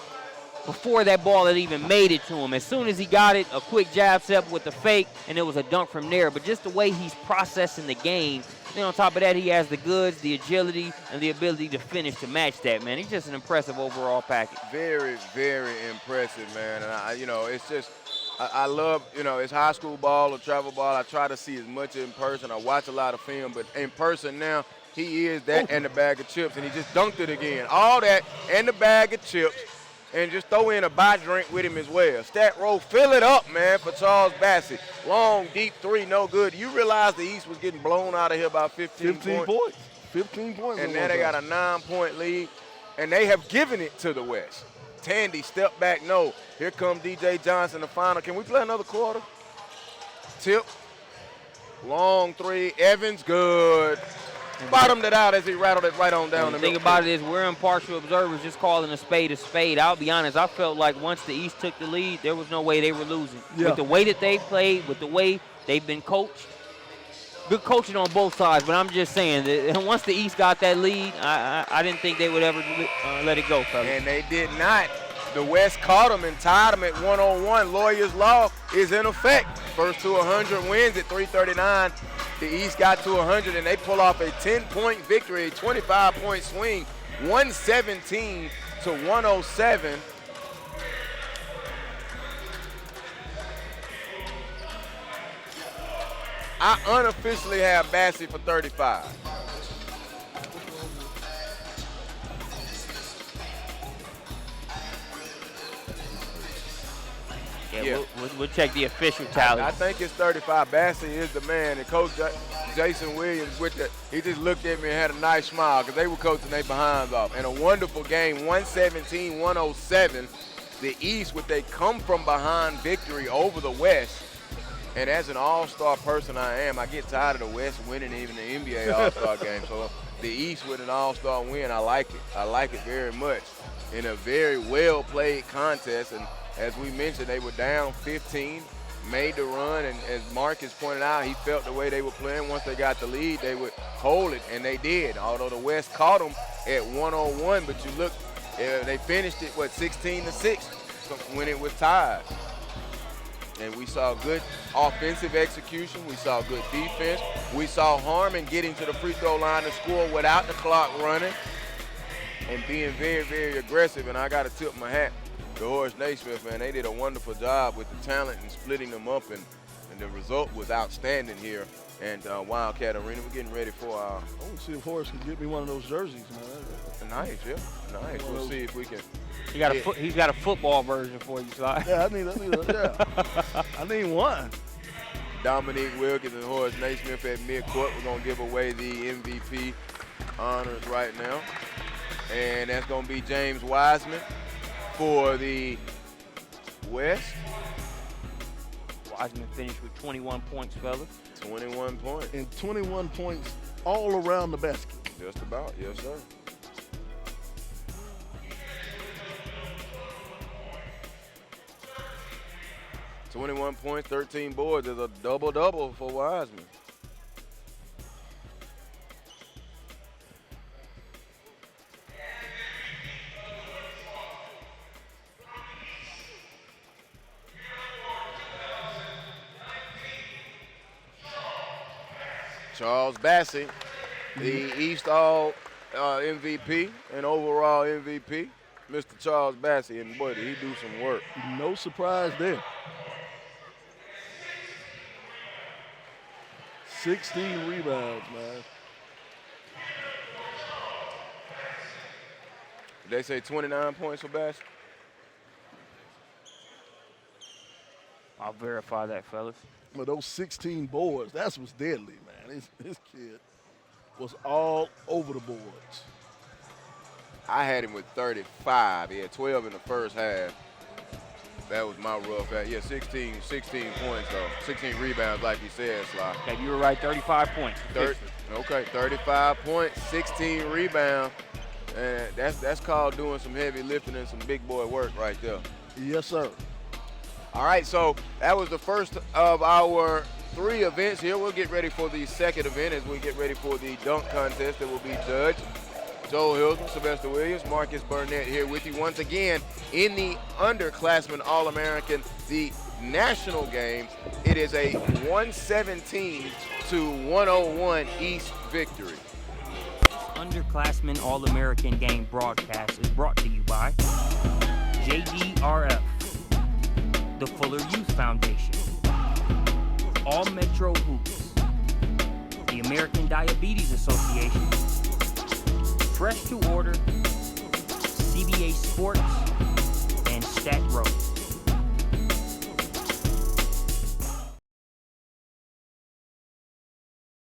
before that ball had even made it to him. As soon as he got it, a quick jab step with the fake, and it was a dunk from there. But just the way he's processing the game, then on top of that, he has the goods, the agility, and the ability to finish to match that, man. He's just an impressive overall package. Very, very impressive, man. And, it's just I love, it's high school ball or travel ball. I try to see as much in person. I watch a lot of film, but in person now, he is that and the bag of chips, and he just dunked it again. All that and the bag of chips. And just throw in a buy drink with him as well. Stat row, fill it up, man, for Charles Bassey. Long, deep 3, no good. You realize the East was getting blown out of here by 15 points. 15 points. And now they got a 9-point lead, and they have given it to the West. Tandy, step back, no. Here comes DJ Johnson, the final. Can we play another quarter? Tip. Long 3. Evans, good. Bottomed it out as he rattled it right on down the middle. The thing about it is we're impartial observers just calling a spade a spade. I'll be honest, I felt like once the East took the lead, there was no way they were losing. Yeah. With the way that they played, with the way they've been coached, good coaching on both sides, but I'm just saying that once the East got that lead, I didn't think they would ever let it go, fellas. And they did not. The West caught them and tied them at 101. Lawyers' law is in effect. First to 100 wins at 339. The East got to 100, and they pull off a 10-point victory, a 25-point swing, 117 to 107. I unofficially have Bassey for 35. Yeah. We'll check the official tally. I think it's 35. Bassey is the man. And Coach Jason Williams, he just looked at me and had a nice smile because they were coaching their behinds off. And a wonderful game, 117-107. The East with a come-from-behind victory over the West. And as an all-star person I am, I get tired of the West winning even the NBA all-star game. So the East with an all-star win, I like it. I like it very much. In a very well-played contest. And as we mentioned, they were down 15, made the run, and as Marcus pointed out, he felt the way they were playing. Once they got the lead, they would hold it, and they did. Although the West caught them at 101, but you look, they finished it, 16-6 when it was tied. And we saw good offensive execution. We saw good defense. We saw Harmon getting to the free throw line to score without the clock running and being very, very aggressive, and I got to tip my hat to Horace Naismith, man. They did a wonderful job with the talent and splitting them up, and the result was outstanding here. And Wildcat Arena, we're getting ready for our... I want to see if Horace can get me one of those jerseys, man. Nice, yeah. Nice. We'll see if we can... He's got a football version for you, Sly. Yeah, I need one. Dominique Wilkins and Horace Naismith at midcourt. We're going to give away the MVP honors right now. And that's going to be James Wiseman for the West. Wiseman finished with 21 points, fellas. 21 points. And 21 points all around the basket. Just about, yes, sir. "21 points, 13 boards is a double-double for Wiseman. Charles Bassey, the East All MVP and overall MVP, Mr. Charles Bassey, and boy, did he do some work. No surprise there. 16 rebounds, man. They say 29 points for Bassey. I'll verify that, fellas. But those 16 boards, that's what's deadly, man. This kid was all over the boards. I had him with 35. He had 12 in the first half. That was my rough half. Yeah, 16 points, though. 16 rebounds, like you said, Sly. Okay, you were right, 35 points. Okay, 35 points, 16 rebounds. And that's called doing some heavy lifting and some big boy work right there. Yes, sir. All right, so that was the first of our 3 events here. We'll get ready for the second event as we get ready for the dunk contest that will be judged. Joel Hilton, Sylvester Williams, Marcus Burnett here with you once again in the Underclassman All-American, the national games. It is a 117 to 101 East victory. Underclassman All-American Game broadcast is brought to you by JDRF, the Fuller Youth Foundation, All Metro Hoops, the American Diabetes Association, Fresh to Order, CBA Sports, and Stat Row.